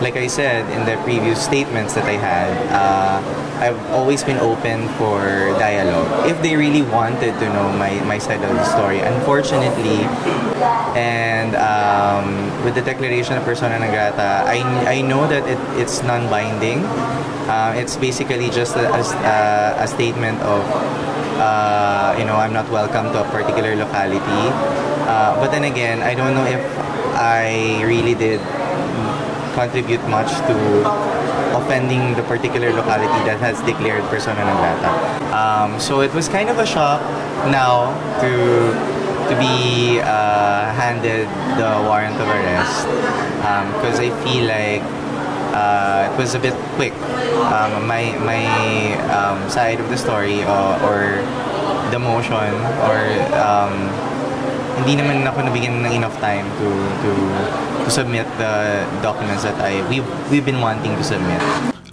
Like I said in the previous statements that I had, I've always been open for dialogue if they really wanted to know my side of the story. Unfortunately, and with the declaration of persona non grata, I know that it's non-binding. It's basically just a statement of I'm not welcome to a particular locality. But then again, I don't know if I really did contribute much to offending the particular locality that has declared persona non grata. So it was kind of a shock now to be handed the warrant of arrest because I feel like it was a bit quick. My side of the story or the motion or hindi naman ako nabigyan ng enough time to submit the documents that we've been wanting to submit.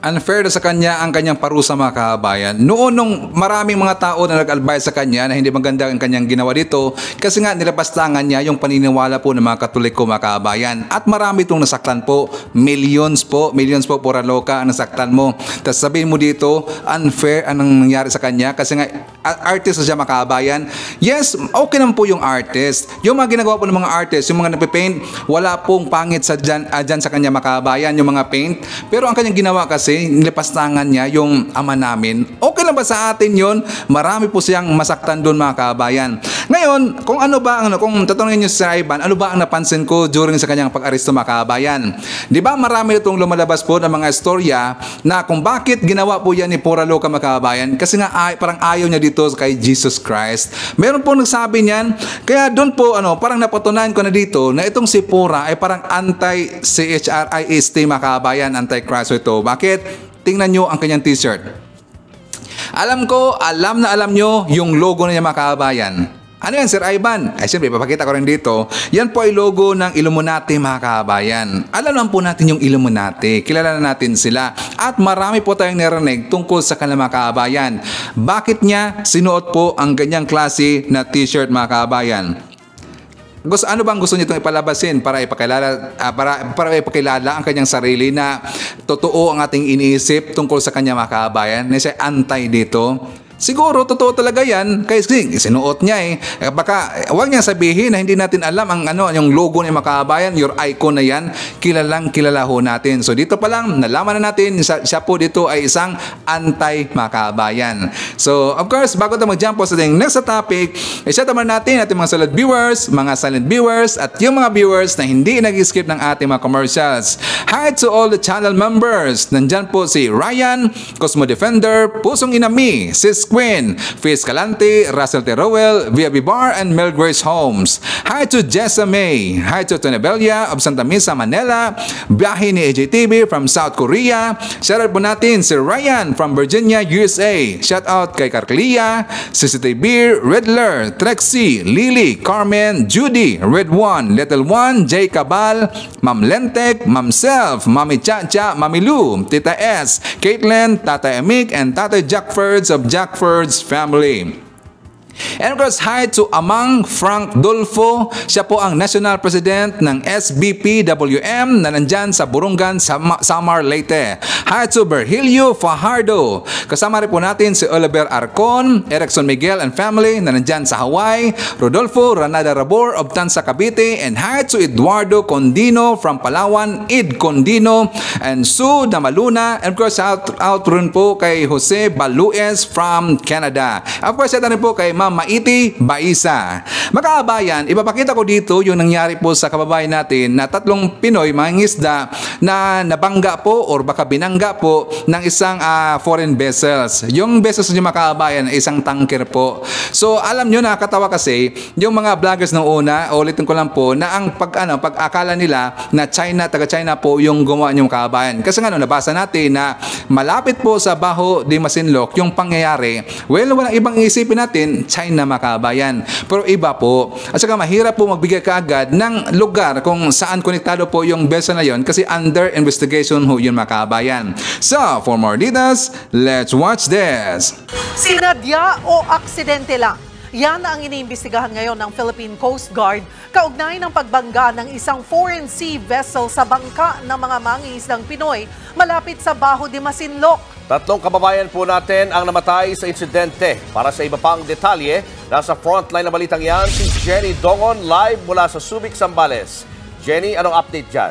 Unfair sa kanya ang kanyang parusa, mga kababayan. Noon nung maraming mga tao na nag-advise sa kanya na hindi maganda ang kanyang ginawa dito kasi nga nilapastangan niya yung paniniwala po ng mga Katoliko, mga kababayan. At marami itong nasaktan po. Millions po pura loka ang nasaktan mo. Tapos sabihin mo dito, unfair ang nangyari sa kanya kasi nga artist na siya, mga kababayan. Yes, okay naman po yung artist. Yung mga ginagawa po ng mga artist, yung mga napipaint, wala pong pangit sa dyan sa kanya, mga kababayan, yung mga paint. Pero ang kanyang ginawa kasi nilipastangan niya yung ama namin. Okay lang ba sa atin yun? Marami po siyang masaktan doon, mga kababayan. Ngayon, kung tatanungin niyo si Ivan, ano ba ang napansin ko during sa kanyang pag-aresto, mga kababayan? Di ba marami itong lumalabas po ng mga istorya na kung bakit ginawa po yan ni Pura Loca, mga kababayan? Kasi nga parang ayaw niya dito kay Jesus Christ. Meron po nagsabi niyan, kaya doon po parang napatunayan ko na dito na itong si Pura ay parang anti-CHRIST, mga kababayan, anti-Christ ito. Bakit? Tingnan nyo ang kanyang t-shirt. Alam na alam nyo yung logo na niya, mga kababayan. Ano yan, Sir Ivan? Ay, siyempre, ipapakita ko rin dito. Yan po ay logo ng Illuminati, mga kababayan. Alam naman po natin yung Illuminati. Kilala na natin sila. At marami po tayong narinig tungkol sa kanilang, mga kababayan. Bakit niya sinuot po ang ganyang klase na t-shirt, mga kababayan? Ano bang gusto niya itong ipalabasin para ipakilala ang kanyang sarili na totoo ang ating iniisip tungkol sa kanya, mga kababayan, na siya antay dito? Siguro, totoo talaga yan. Kasi sinuot niya eh. Baka, huwag niya sabihin na hindi natin alam yung logo ni makabayan, your icon na yan. Kilalang kilala ho natin. So, dito pa lang, nalaman na natin, siya po dito ay isang anti-makabayan. So, of course, bago tayo mag-jump po sa ating next topic, i-shout naman natin ating mga silent viewers, at yung mga viewers na hindi nag-skip ng ating mga commercials. Hi to all the channel members. Nandyan po si Ryan, Cosmo Defender, Pusong Inami, Sis Queen, Fizz Calante, Russell Terowell, Via Bibar, and Mel Grace Holmes. Hi to Jessa May. Hi to Tonebelia of Santa Misa, Manila. Biyahe ni AJTV from South Korea. Shoutout po natin si Ryan from Virginia, USA. Shoutout kay Carclia, CCT Beer, Riddler, Trexie, Lily, Carmen, Judy, Red One, Little One, Jay Cabal, Ma'am Lentek, Ma'am Self, Mami Chacha, Mami Lou, Tita S, Caitlin, Tata Emik, and Tata Jackfords of Jackford's family. And of course, hi to Amang Frank Dulfo. Siya po ang National President ng SBPWM na nandyan sa Burungan, Samar, Leyte. Hi to Virgilio Fajardo. Kasama rin po natin si Oliver Arcon, Erickson Miguel and family na nandyan sa Hawaii. Rodolfo Ranada Rabor of Tansa, Cavite. And hi to Eduardo Condino from Palawan, Id Condino. And Sue Damaluna. And of course, out rin po kay Jose Balues from Canada. Of course, ito rin po kay Ma'am Maiti Baisa. Makabayan, ipapakita ko dito yung nangyari po sa kababayan natin na 3 Pinoy mangingisda na nabangga po or baka binangga po ng isang foreign vessels. Yung vessels niyo, makabayan, isang tanker po. So alam nyo, nakakatawa kasi yung mga vloggers ng una, ulitin ko lang po, na ang pag-akala nila na taga-China po yung gumawa niyong kababayan. Kasi nga nabasa natin na malapit po sa Baho de Masinloc yung pangyayari. Well, walang ibang isipin natin, China, makabayan. Pero iba po. At saka mahirap po magbigay kaagad ng lugar kung saan konektado po yung vessel na yon kasi under investigation ho yun, makabayan. So, for more details, let's watch this. Sinadya o aksidente lang? Yan ang iniimbestigahan ngayon ng Philippine Coast Guard kaugnay ng pagbangga ng isang foreign sea vessel sa bangka ng mga mangingisdang Pinoy malapit sa Baho de Masinloc. 3 kababayan po natin ang namatay sa insidente. Para sa iba pang detalye, nasa frontline na balitang yan si Jenny Dongon live mula sa Subic, Zambales. Jenny, anong update dyan?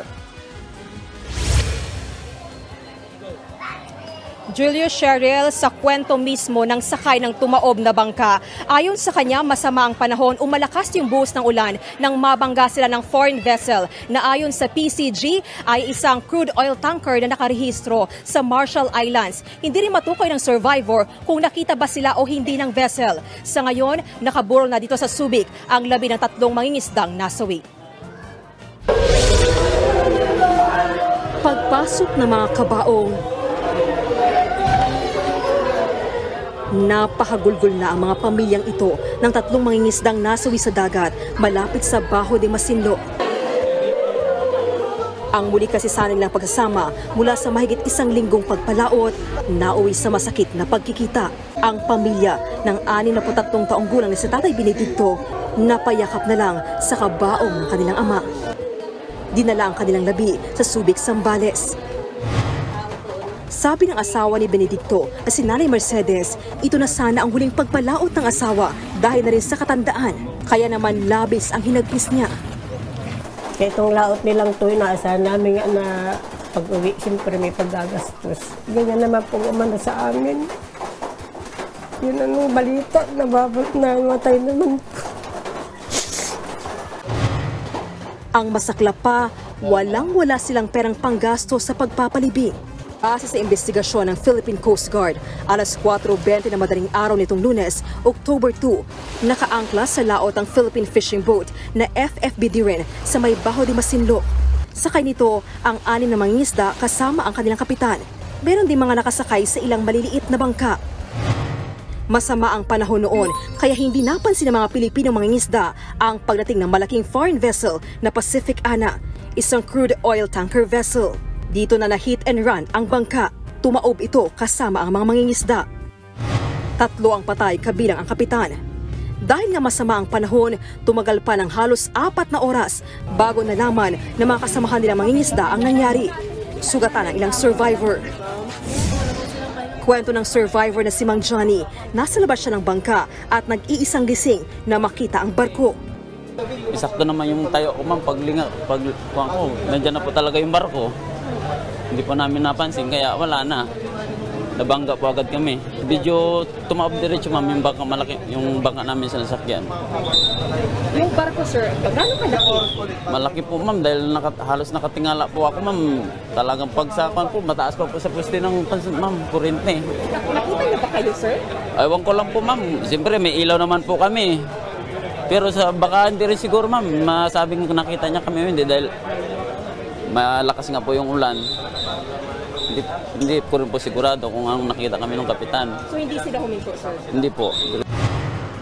Julius Cheryl, sa kwento mismo ng sakay ng tumaob na bangka, ayon sa kanya masama ang panahon, umalakas yung buhos ng ulan nang mabangga sila ng foreign vessel na ayon sa PCG ay isang crude oil tanker na nakarehistro sa Marshall Islands. Hindi rin matukoy ng survivor kung nakita ba sila o hindi ng vessel. Sa ngayon, nakaburol na dito sa Subic ang 13 mangingisdang nasawi. Pagpasok ng mga kabaong, napakagulgol na ang mga pamilyang ito ng 3 mangingisdang nasawi sa dagat malapit sa Bajo de Masinloc. Ang muli kasi sa nilang pagsasama mula sa mahigit 1 linggong pagpalaot, nauwi sa masakit na pagkikita. Ang pamilya ng 63 taong gulang na si Tatay Benedicto napayakap na lang sa kabaong ng kanilang ama. Dinala ang kanilang labi sa Subic, Zambales. Sabi ng asawa ni Benedicto na si Nanay Mercedes, ito na sana ang huling pagpalaot ng asawa dahil na rin sa katandaan. Kaya naman labis ang hinagpis niya. Kaya itong laot nilang to, inaasahan namin na pag-uwi, siyempre may paggagastos. Ganyan naman po umano sa amin. Yun ang balita, namatay naman. Ang masaklap pa, walang-wala silang perang panggasto sa pagpapalibing. Base sa investigasyon ng Philippine Coast Guard, alas 4:20 na madaling araw nitong Lunes, October 2, nakaangkla sa laot ang Philippine fishing boat na FFB Diren sa may Bajo de Masinloc. Sakay nito ang 6 na mangingisda kasama ang kanilang kapitan. Meron din mga nakasakay sa ilang maliliit na bangka. Masama ang panahon noon kaya hindi napansin ng mga Pilipinong mangingisda ang pagdating ng malaking foreign vessel na Pacific Ana, isang crude oil tanker vessel. Dito na hit and run ang bangka. Tumaob ito kasama ang mga mangingisda. 3 ang patay kabilang ang kapitan. Dahil nga masama ang panahon, tumagal pa ng halos 4 na oras bago nalaman na mga kasamahan nilang mangingisda ang nangyari. Sugatan ang ilang survivor. Kwento ng survivor na si Mang Johnny, nasa labas siya ng bangka at nag-iisang gising na makita ang barko. Isakto naman yung tayo ko, ma'am, nandiyan na po talaga yung barko. Hindi po namin napansin, kaya wala na. Nabangga po agad kami. Medyo tumaob diretso, ma'am, yung bangka malaki, yung bangka namin sa nasakyan. Yung barko, sir, gaano kalaki? Malaki po, ma'am, dahil halos nakatingala po ako, ma'am. Talagang pagsakan po, mataas pa po sa pweste ng ma'am, kurente. Nakita niyo ba kayo, sir? Ewan ko lang po, ma'am. Siyempre, may ilaw naman po kami. Pero baka hindi rin siguro, ma'am, masabing nakita niya kami, hindi, dahil malakas nga po yung ulan. Hindi po rin po sigurado kung anong nakita kami ng kapitan. So hindi sila huminto, sir? Hindi po.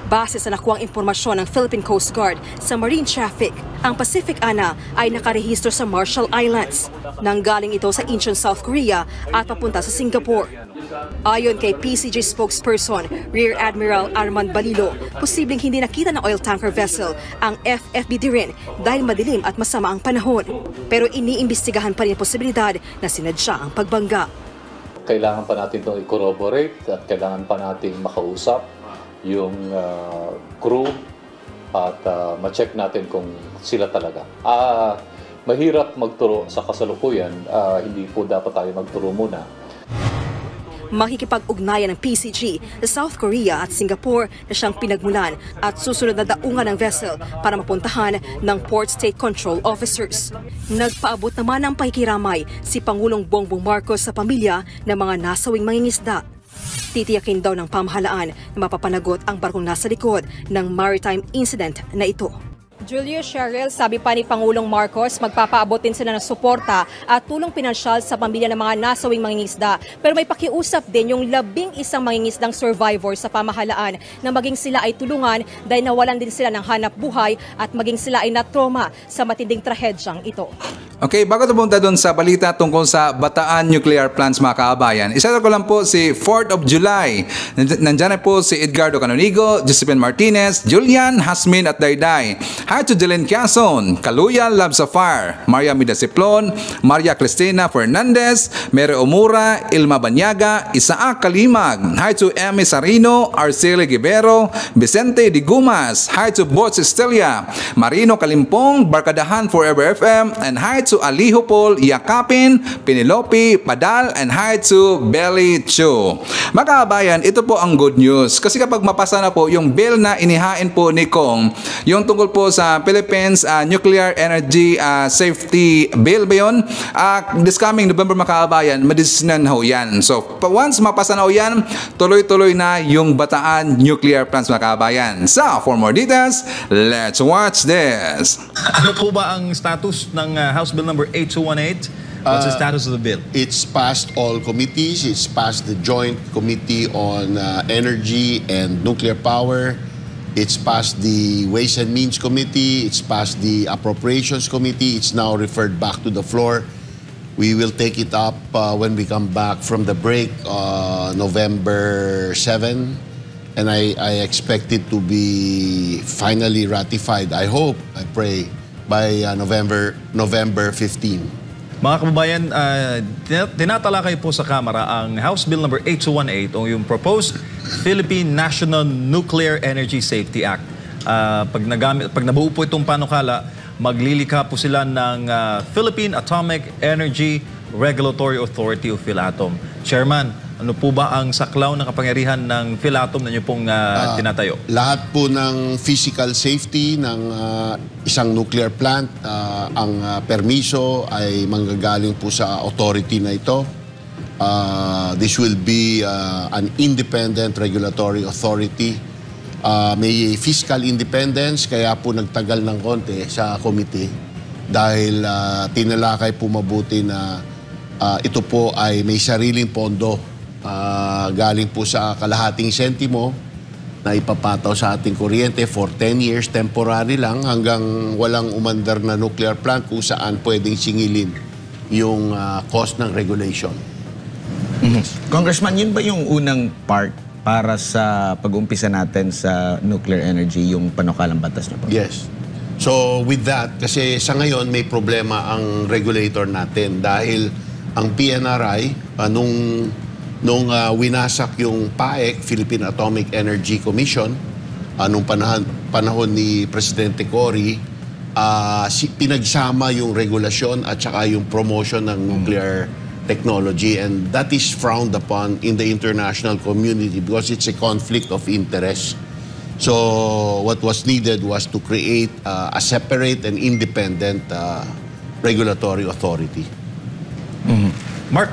Base sa nakuwang impormasyon ng Philippine Coast Guard sa marine traffic, ang Pacific Ana ay nakarehistro sa Marshall Islands. Nanggaling ito sa ancient South Korea at papunta sa Singapore. Ayon kay PCG spokesperson Rear Admiral Armand Balilo, posibleng hindi nakita ng oil tanker vessel ang FFB Diren dahil madilim at masama ang panahon. Pero iniimbestigahan pa rin ang posibilidad na sinadya ang pagbangga. Kailangan pa natin itong i-corroborate at kailangan pa natin makausap yung crew at ma-check natin kung sila talaga. Mahirap magturo sa kasalukuyan, hindi po dapat tayo magturo muna. Makikipag-ugnayan ng PCG sa South Korea at Singapore na siyang pinagmulan at susunod na daungan ng vessel para mapuntahan ng Port State Control Officers. Nagpaabot naman ng pakikiramay si Pangulong Bongbong Marcos sa pamilya ng mga nasawing mangingisda. Titiyakin daw ng pamahalaan na mapapanagot ang barkong nasa likod ng maritime incident na ito. Julius Cheryl, sabi pa ni Pangulong Marcos, magpapaabot din sila ng suporta at tulong pinansyal sa pamilya ng mga nasawing mangingisda. Pero may pakiusap din yung 11 mangingisdang survivor sa pamahalaan na maging sila ay tulungan dahil nawalan din sila ng hanap buhay at maging sila ay natroma sa matinding trahedyang ito. Okay, bago pumunta doon sa balita tungkol sa Bataan Nuclear Plants, mga kaabayan, isa ko lang po si 4th of July. Nandiyan na po si Edgardo Canonigo, Josephine Martinez, Julian, Hasmin at Dayday. Hi to Dylan Quezon, Kaluya Love Safar, Maria Midasiplon, Maria Cristina Fernandez, Mary Omura, Ilma Banyaga, Isaac Kalimag. Hi to Emmy Sarino, Arceli Gibero, Vicente Digumas. Hi to Bots Estelia, Marino Kalimpong, Barkadahan Forever FM, and hi to Alihopol, Yakapin, Penelope, Padal, and hi to Belly Chu. Mga kabayan, ito po ang good news. Kasi kapag mapasa na po yung bill na inihain po ni Kong, yung tungkol po sa Philippines Nuclear Energy Safety Bill ba yun? This coming November, mga kabayan, madisisinan ho yan. So, once mapasa na ho yan, tuloy-tuloy na yung Bataan Nuclear Plants, mga kabayan. So, for more details, let's watch this. Ano po ba ang status ng House Bill number 8218? What's the status of the bill? It's passed all committees. It's passed the Joint Committee on Energy and Nuclear Power. It's passed the Ways and Means Committee. It's passed the Appropriations Committee. It's now referred back to the floor. We will take it up when we come back from the break, November 7. And I expect it to be finally ratified, I hope, I pray, by November 15. Mga kababayan, tinatalakay po sa Kamara ang House Bill number 8218 o yung Proposed Philippine National Nuclear Energy Safety Act. Pag nabuo po itong panukala, maglilikha po sila ng Philippine Atomic Energy Regulatory Authority o PhilAtom. Chairman, ano po ba ang saklaw ng kapangyarihan ng PhilAtom na niyo pong tinatayo? Lahat po ng physical safety ng isang nuclear plant, ang permiso ay manggagaling po sa authority na ito. This will be an independent regulatory authority. May fiscal independence, kaya po nagtagal ng konti sa committee dahil tinalakay po mabuti na ito po ay may sariling pondo. Galing po sa kalahating sentimo na ipapataw sa ating kuryente for 10 years, temporary lang, hanggang walang umandar na nuclear plant kung saan pwedeng singilin yung cost ng regulation. Congressman, yun ba yung unang part para sa pag-umpisa natin sa nuclear energy, yung panukalang batas na po? Yes. So with that, kasi sa ngayon may problema ang regulator natin dahil ang PNRI, nung winasak yung PAEC, Philippine Atomic Energy Commission, nung panahon ni Presidente Cory, pinagsama yung regulasyon at saka yung promotion ng nuclear technology, and that is frowned upon in the international community because it's a conflict of interest. So what was needed was to create a separate and independent regulatory authority. Mark,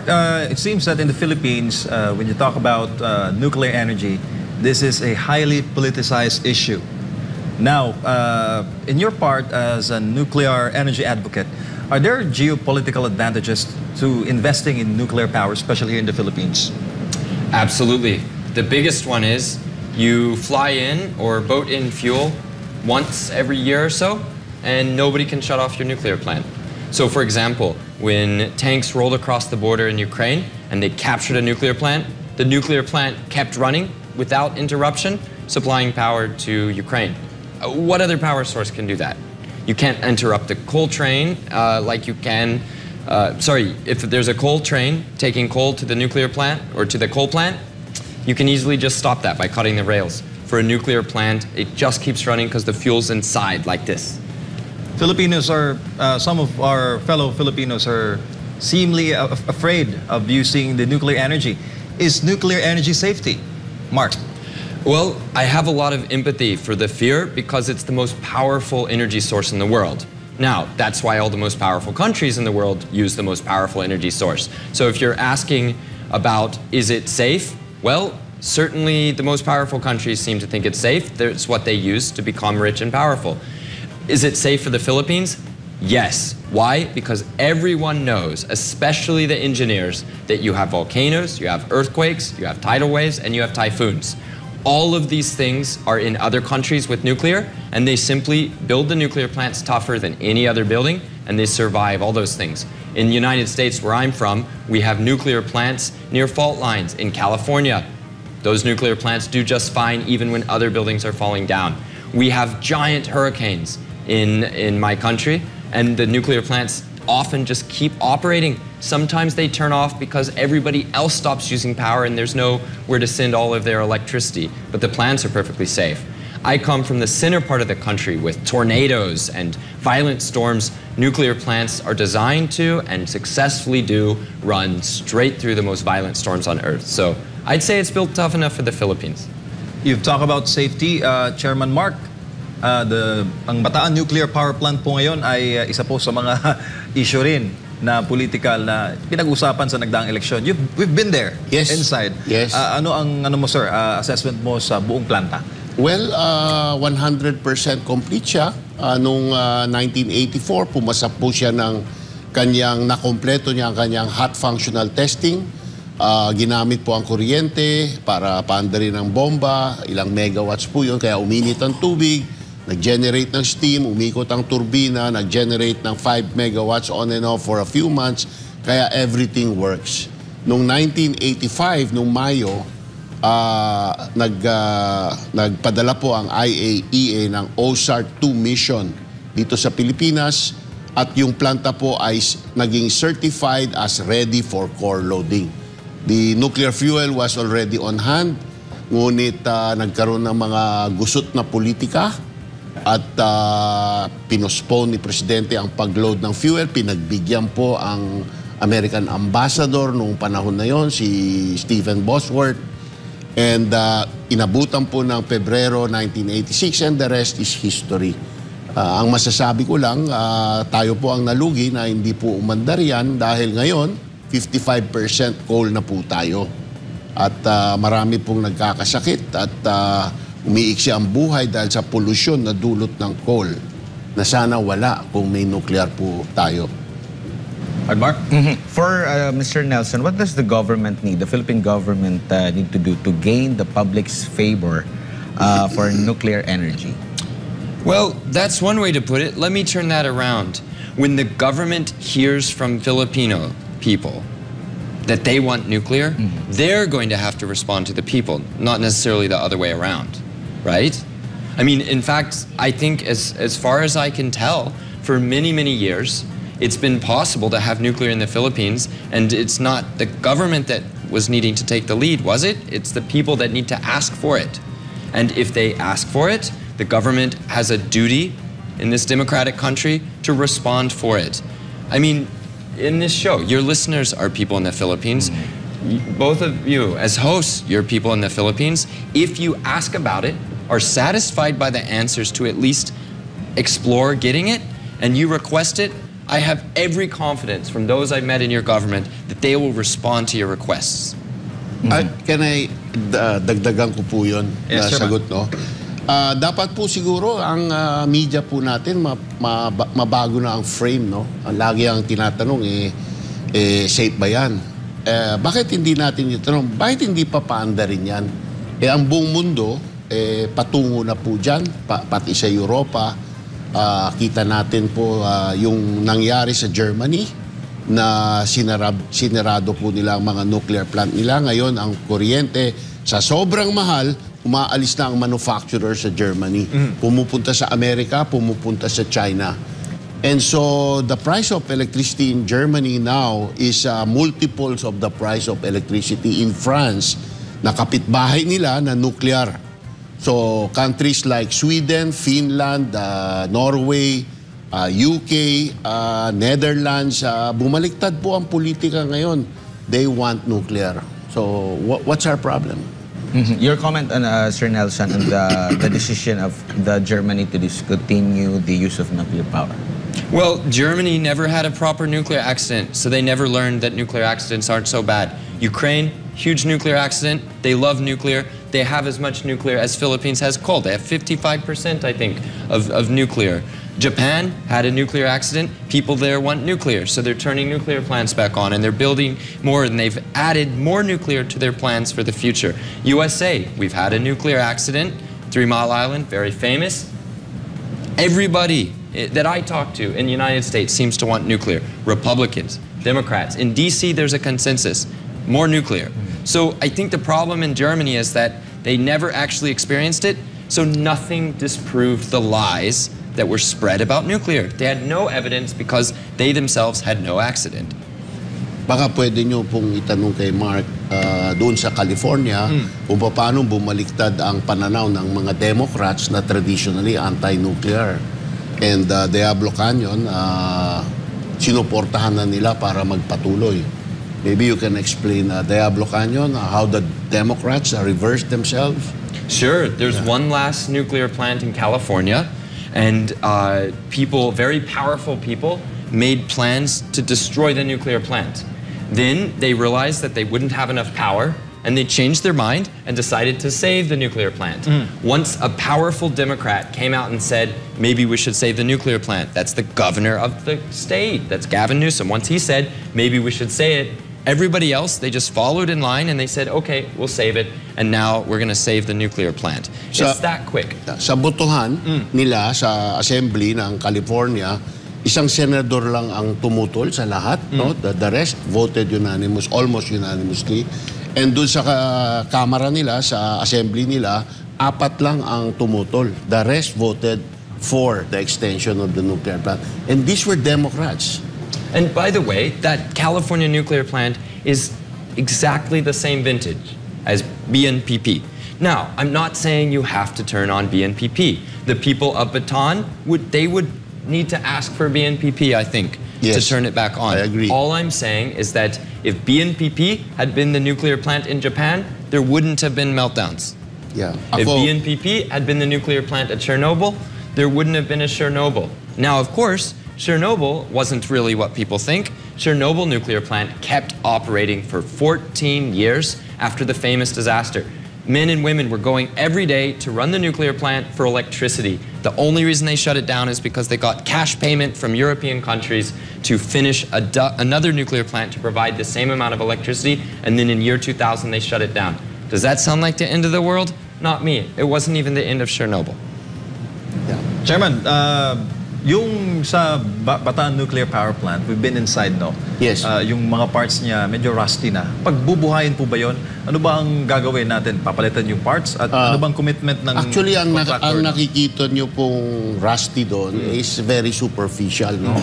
it seems that in the Philippines, when you talk about nuclear energy, this is a highly politicized issue. Now, in your part as a nuclear energy advocate, are there geopolitical advantages to investing in nuclear power, especially here in the Philippines? Absolutely. The biggest one is you fly in or boat in fuel once every year or so, and nobody can shut off your nuclear plant. So, for example, when tanks rolled across the border in Ukraine and they captured a nuclear plant, the nuclear plant kept running without interruption, supplying power to Ukraine. What other power source can do that? You can't interrupt a coal train like you can. If there's a coal train taking coal to the nuclear plant or to the coal plant, you can easily just stop that by cutting the rails. For a nuclear plant, it just keeps running because the fuel's inside like this. Filipinos are, some of our fellow Filipinos are seemingly afraid of using the nuclear energy. Is nuclear energy safety? Mark? Well, I have a lot of empathy for the fear because it's the most powerful energy source in the world. Now, that's why all the most powerful countries in the world use the most powerful energy source. So if you're asking about, is it safe? Well, certainly the most powerful countries seem to think it's safe. That's what they use to become rich and powerful. Is it safe for the Philippines? Yes. Why? Because everyone knows, especially the engineers, that you have volcanoes, you have earthquakes, you have tidal waves, and you have typhoons. All of these things are in other countries with nuclear, and they simply build the nuclear plants tougher than any other building, and they survive all those things. In the United States, where I'm from, we have nuclear plants near fault lines. In California, those nuclear plants do just fine even when other buildings are falling down. We have giant hurricanes in my country, and the nuclear plants often just keep operating. Sometimes they turn off because everybody else stops using power and there's nowhere to send all of their electricity, but the plants are perfectly safe. I come from the center part of the country with tornadoes and violent storms. Nuclear plants are designed to and successfully do run straight through the most violent storms on Earth. So I'd say it's built tough enough for the Philippines. You've talked about safety, Chairman Mark. Ang Bataan Nuclear Power Plant po ngayon ay isa po sa mga issue rin na political na pinag-usapan sa nagdaang eleksyon. We've been there, inside. Yes. Ano mo sir, assessment mo sa buong planta? Well, 100% complete siya. Noong 1984, pumasa po siya ng nakompleto niya ang kanyang hot functional testing. Ginamit po ang kuryente para paandarin ng bomba. Ilang megawatts po yun, kaya uminit ang tubig. Nag-generate ng steam, umikot ang turbina, nag-generate ng 5 megawatts on and off for a few months, kaya everything works. Noong 1985, noong Mayo, nagpadala po ang IAEA ng OSAR-2 mission dito sa Pilipinas at yung planta po ay naging certified as ready for core loading. The nuclear fuel was already on hand, ngunit nagkaroon ng mga gusot na politika at pinospone ni Presidente ang pag-load ng fuel. Pinagbigyan po ang American Ambassador noong panahon na yon, si Stephen Bosworth. And inabutan po ng Pebrero 1986 and the rest is history. Ang masasabi ko lang, tayo po ang nalugi na hindi po umandar yan dahil ngayon 55% coal na po tayo. At marami pong nagkakasakit at umiiksi ang buhay dahil sa polusyon na dulot ng coal na sana wala kung may nuclear po tayo. Mark? For Mr. Nelson, what does the government need, the Philippine government need to do to gain the public's favor for nuclear energy? Well, that's one way to put it. Let me turn that around. When the government hears from Filipino people that they want nuclear, they're going to have to respond to the people, not necessarily the other way around, right? I mean, in fact, I think as far as I can tell, for many, many years, it's been possible to have nuclear in the Philippines, and it's not the government that was needing to take the lead, was it? It's the people that need to ask for it. And if they ask for it, the government has a duty in this democratic country to respond for it. I mean, in this show, your listeners are people in the Philippines. Both of you, as hosts, you're people in the Philippines. If you ask about it, are satisfied by the answers to at least explore getting it, and you request it, I have every confidence from those I've met in your government that they will respond to your requests. Can I dagdagan ko po yun na sagot, no? Dapat po siguro ang media po natin mabago na ang frame, no? Lagi ang tinatanong, safe ba yan? Bakit hindi natin yung tanong, bakit hindi pa paandarin yan? Ang buong mundo, patungo na po dyan, pati sa Europa. Kita natin po yung nangyari sa Germany na sinarado po nila ang mga nuclear plant nila. Ngayon, ang kuryente, sa sobrang mahal, umaalis na ang manufacturer sa Germany. Pumupunta sa Amerika, pumupunta sa China. And so, the price of electricity in Germany now is multiples of the price of electricity in France. Nakapitbahay nila na nuclear. So, countries like Sweden, Finland, Norway, UK, Netherlands, bumaliktad po ang politika ngayon. They want nuclear. So, what's our problem? Your comment on Sir Nelson on the decision of Germany to discontinue the use of nuclear power. Well, Germany never had a proper nuclear accident, so they never learned that nuclear accidents aren't so bad. Ukraine, huge nuclear accident. They love nuclear. They have as much nuclear as Philippines has coal. They have 55%, I think, of nuclear. Japan had a nuclear accident. People there want nuclear, so they're turning nuclear plants back on, and they're building more, and they've added more nuclear to their plans for the future. USA, we've had a nuclear accident. 3 Mile Island, very famous. Everybody that I talk to in the United States seems to want nuclear. Republicans, Democrats. In DC, there's a consensus. More nuclear. So I think the problem in Germany is that they never actually experienced it, so nothing disproved the lies that were spread about nuclear. They had no evidence because they themselves had no accident. Baka pwede nyo pong itanong kay Mark doon sa California kung paano bumaliktad ang pananaw ng mga Democrats na traditionally anti-nuclear. And Diablo Canyon, sinuportahan na nila para magpatuloy. Maybe you can explain Diablo Canyon, how the Democrats reversed themselves? Sure. There's one last nuclear plant in California, and people, very powerful people, made plans to destroy the nuclear plant. Then they realized that they wouldn't have enough power, and they changed their mind and decided to save the nuclear plant. Once a powerful Democrat came out and said, maybe we should save the nuclear plant, that's the governor of the state, that's Gavin Newsom. Once he said, maybe we should say it, everybody else, they just followed in line and they said, okay, we'll save it, and now we're going to save the nuclear plant. It's that quick. Sa botohan nila sa Assembly ng California, isang senador lang ang tumutol sa lahat, no? The rest voted almost unanimously. And doon sa Kamara nila, sa Assembly nila, 4 lang ang tumutol. The rest voted for the extension of the nuclear plant. And these were Democrats. And by the way, that California nuclear plant is exactly the same vintage as BNPP. Now, I'm not saying you have to turn on BNPP. The people of Bataan would need to ask for BNPP, I think, to turn it back on. I agree. All I'm saying is that if BNPP had been the nuclear plant in Japan, there wouldn't have been meltdowns. Yeah. If BNPP had been the nuclear plant at Chernobyl, there wouldn't have been a Chernobyl. Now, of course, Chernobyl wasn't really what people think. Chernobyl nuclear plant kept operating for 14 years after the famous disaster. Men and women were going every day to run the nuclear plant for electricity. The only reason they shut it down is because they got cash payment from European countries to finish another nuclear plant to provide the same amount of electricity, and then in year 2000 they shut it down. Does that sound like the end of the world? Not me. It wasn't even the end of Chernobyl. Yeah. Chairman, yung sa Bataan Nuclear Power Plant, we've been inside, no? Yes. Yung mga parts niya medyo rusty na. Pagbubuhayin po ba yun? Ano ba ang gagawin natin? Papalitan yung parts? At ano bang commitment ng Actually, ang nakikita nyo pong rusty doon is very superficial, no?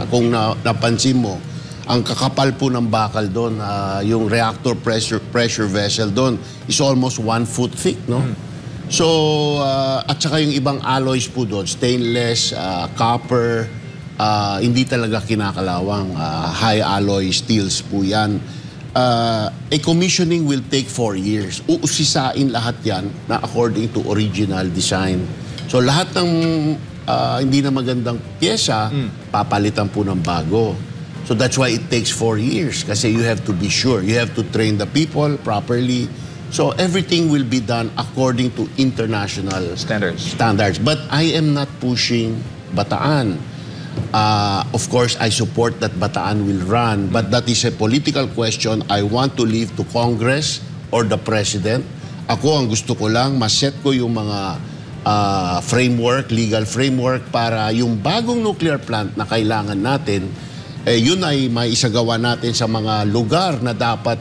Kung napansin mo, ang kakapal po ng bakal doon, yung reactor pressure vessel doon is almost 1 foot thick, no? So, at saka yung ibang alloys po doon, stainless, copper, hindi talaga kinakalawang. High alloy steels po yan. A commissioning will take 4 years. Uusisain lahat yan na according to original design. So, lahat ng hindi na magandang pyesa, papalitan po ng bago. So, that's why it takes 4 years. Kasi you have to be sure. You have to train the people properly. So everything will be done according to international standards. But I am not pushing Bataan. Of course, I support that Bataan will run, but that is a political question I want to leave to Congress or the President. Ako, ang gusto ko lang, maset ko yung mga framework, legal framework para yung bagong nuclear plant na kailangan natin, yun ay may isagawa natin sa mga lugar na dapat,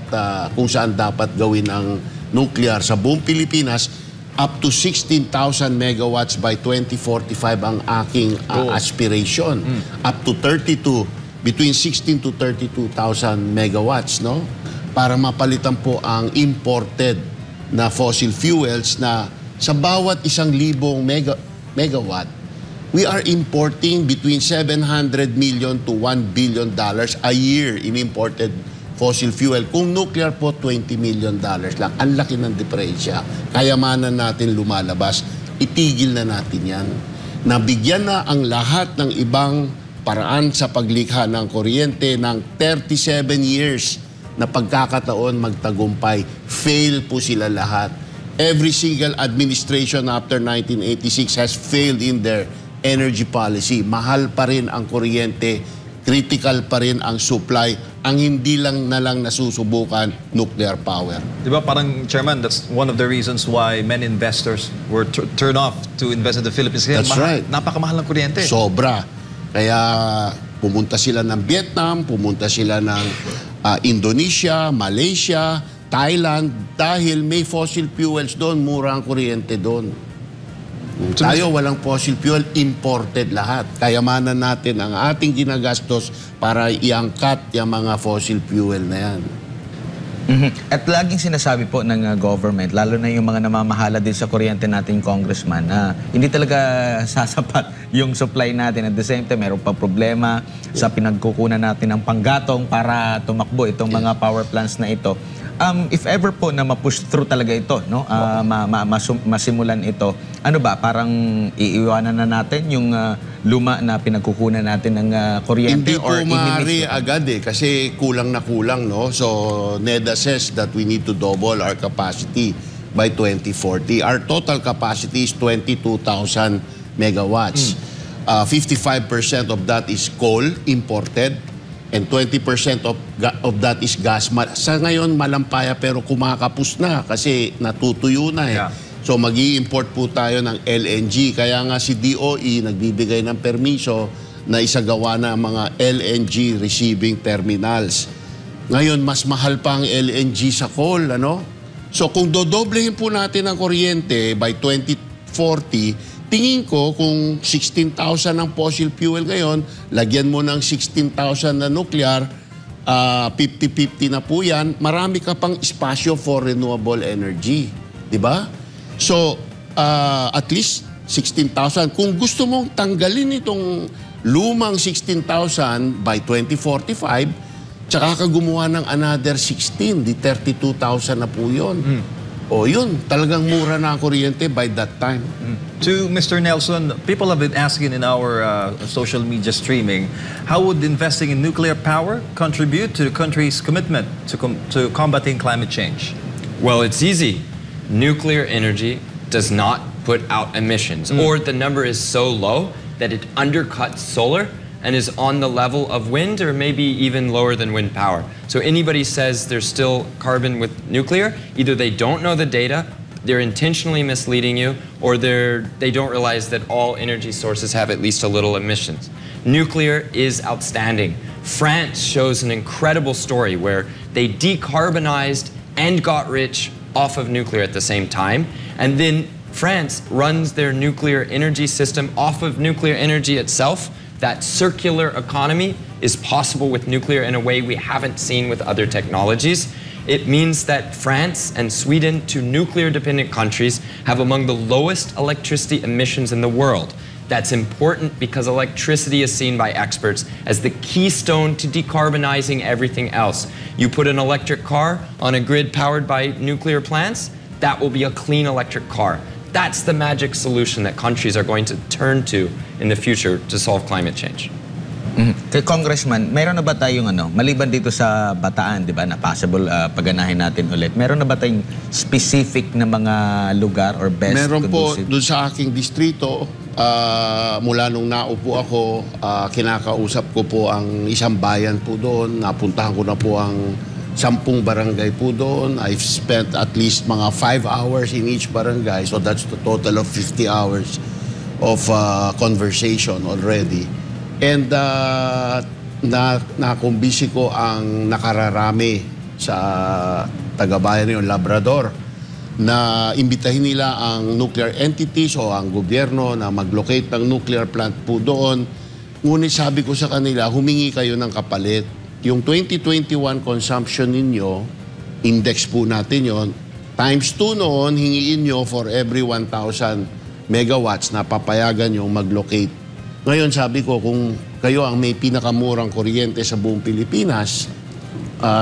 kung saan dapat gawin ang nuclear sa buong Pilipinas. Up to 16,000 megawatts by 2045 ang aking aspiration. Up to between 16 to 32,000 megawatts, no? Para mapalitan po ang imported na fossil fuels na sa bawat 1,000 megawatt, we are importing between $700 million to $1 billion a year in imported fossil fuel. Kung nuclear po, $20 million lang. Ang laki ng diferensya. Kayamanan natin lumalabas. Itigil na natin yan. Nabigyan na ang lahat ng ibang paraan sa paglikha ng kuryente ng 37 years na pagkakataon magtagumpay. Fail po sila lahat. Every single administration after 1986 has failed in their energy policy. Mahal pa rin ang kuryente. Critical pa rin ang supply. Ang hindi lang nasusubukan, nuclear power. Diba parang, Chairman, that's one of the reasons why many investors were turned off to invest in the Philippines. That's right. Napakamahal ng kuryente. Sobra. Kaya pumunta sila ng Vietnam, pumunta sila ng Indonesia, Malaysia, Thailand, dahil may fossil fuels doon, mura ang kuryente doon. Tayo walang fossil fuel, imported lahat. Kayamanan natin ang ating ginagastos para iangkat yung mga fossil fuel na yan. At laging sinasabi po ng government, lalo na yung mga namamahala din sa kuryente nating congressman, na hindi talaga sasapat yung supply natin. At the same time, meron pa problema sa pinagkukunan natin ng panggatong para tumakbo itong mga power plants na ito. If ever po na ma-push through talaga ito, no? Masimulan ito, ano ba, parang iiwanan na natin yung luma na pinagkukunan natin ng kuryente? Hindi po maaari agad kasi kulang na kulang, no? So NEDA says that we need to double our capacity by 2040. Our total capacity is 22,000 megawatts. 55% of that is coal imported, and 20% of that is gas. Sa ngayon, malampaya pero kumakapos na kasi natutuyo na eh. So mag-i-import po tayo ng LNG. Kaya nga si DOE nagbibigay ng permiso na isagawa na ang mga LNG receiving terminals. Ngayon, mas mahal pa ang LNG sa coal, ano? So kung dodoblehin po natin ang kuryente by 2040, tingin ko kung 16,000 ang fossil fuel ngayon, lagyan mo ng 16,000 na nuclear, 50-50 na po yan, marami ka pang espasyo for renewable energy. Diba? So, at least 16,000. Kung gusto mong tanggalin itong lumang 16,000 by 2045, tsaka ka gumawa ng another 16, di 32,000 na po yun. O yun, talagang mura na ang kuryente by that time. To Mr. Nelson, people have been asking in our social media streaming, how would investing in nuclear power contribute to the country's commitment to combating climate change? Well, it's easy. Nuclear energy does not put out emissions, or the number is so low that it undercuts solar and is on the level of wind, or maybe even lower than wind power. So anybody says there's still carbon with nuclear, either they don't know the data, they're intentionally misleading you, or they don't realize that all energy sources have at least a little emissions. Nuclear is outstanding. France shows an incredible story where they decarbonized and got rich off of nuclear at the same time, and then France runs their nuclear energy system off of nuclear energy itself. That circular economy is possible with nuclear in a way we haven't seen with other technologies. It means that France and Sweden, two nuclear-dependent countries, have among the lowest electricity emissions in the world. That's important because electricity is seen by experts as the keystone to decarbonizing everything else. You put an electric car on a grid powered by nuclear plants, that will be a clean electric car. That's the magic solution that countries are going to turn to in the future to solve climate change. Kay Congressman, meron na ba tayong maliban dito sa Bataan, di ba, na possible paganahin natin ulit, meron na ba tayong specific na mga lugar or best meron po conducive? doon sa aking distrito, mula nung naupo ako, kinakausap ko po ang isang bayan po doon, napuntahan ko na po ang 10 barangay po doon. I've spent at least mga 5 hours in each barangay. So that's the total of 50 hours of conversation already. And nakumbisi ko ang nakararami sa tagabayan yung Labrador na imbitahin nila ang nuclear entities o ang gobyerno na mag-locate ng nuclear plant po doon. Ngunit sabi ko sa kanila, humingi kayo ng kapalit. Yung 2021 consumption ninyo, index po natin yon, times 2 noon, hingiin nyo for every 1,000 megawatts na papayagan yung mag-locate. Ngayon sabi ko, kung kayo ang may pinakamurang kuryente sa buong Pilipinas,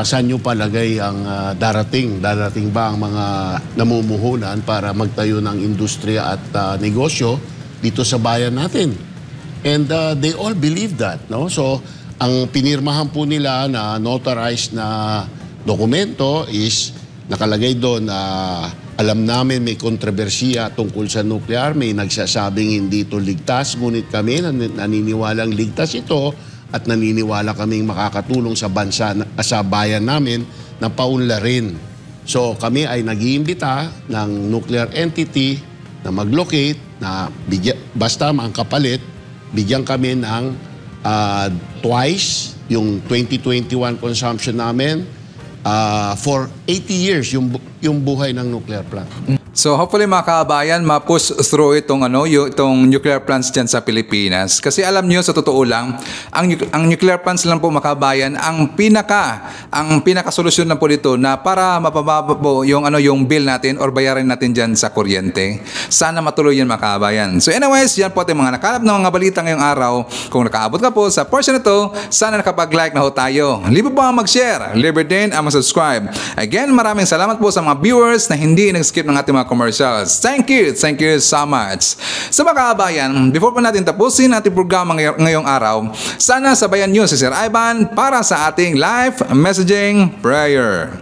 saan nyo palagay ang darating? Darating ba ang mga namumuhunan para magtayo ng industriya at negosyo dito sa bayan natin? And they all believe that, no? So, ang pinirmahan po nila na notarized na dokumento is nakalagay doon na alam namin may kontrobersiya tungkol sa nuclear, may nagsasabing hindi ito ligtas, ngunit kami naniniwalang ligtas ito at naniniwala kaming makakatulong sa bansa, sa bayan namin na paunlarin. So kami ay nag-iimbita ng nuclear entity na mag-locate, na basta ang kapalit, bigyan kami ng twice yung 2021 consumption namin for 80 years yung buhay ng nuclear plant. So hopefully mga kabayan, ma-push through itong nuclear plants dyan sa Pilipinas. Kasi alam nyo, sa totoo lang, ang nuclear plants lang po mga kabayan, ang pinaka solusyon na po dito na para mapababa po yung bill natin or bayarin natin dyan sa kuryente. Sana matuloy yan mga kabayan. So anyways, yan po ating mga nakalap na mga balita ngayong araw. Kung nakaabot ka po sa portion na to, sana nakapag-like na ho tayo. Libre po ang mag-share, libre din ang mag-subscribe. Again, maraming salamat po sa mga viewers na hindi nag-skip ng ating mga commercials. Thank you so much. Sa mga kabayan, before pa natin tapusin ating programa ngayong araw, sana sabayan nyo si Sir Ivan para sa ating live messaging prayer.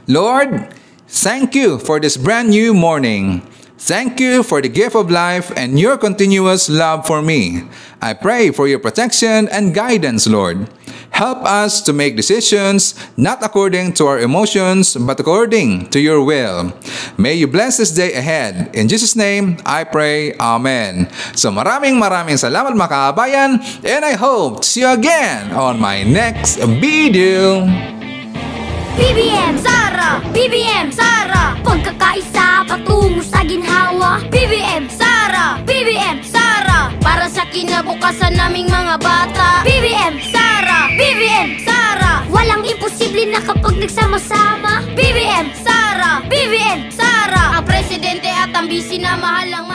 Lord, thank you for this brand new morning. Thank you for the gift of life and your continuous love for me. I pray for your protection and guidance, Lord. Help us to make decisions not according to our emotions but according to your will. May you bless this day ahead. In Jesus' name, I pray. Amen. So maraming salamat mga kabayan, and I hope to see you again on my next video. BBM Sara, BBM Sara, pagkakaisa patungo sa ginhawa. BBM Sara, BBM Sara, para sa kinabukasan naming mga bata. BBM Sara, BBM Sara, walang imposible na kapag nagsama-sama. BBM Sara, BBM Sara, ang presidente at ang bisi na mahal ang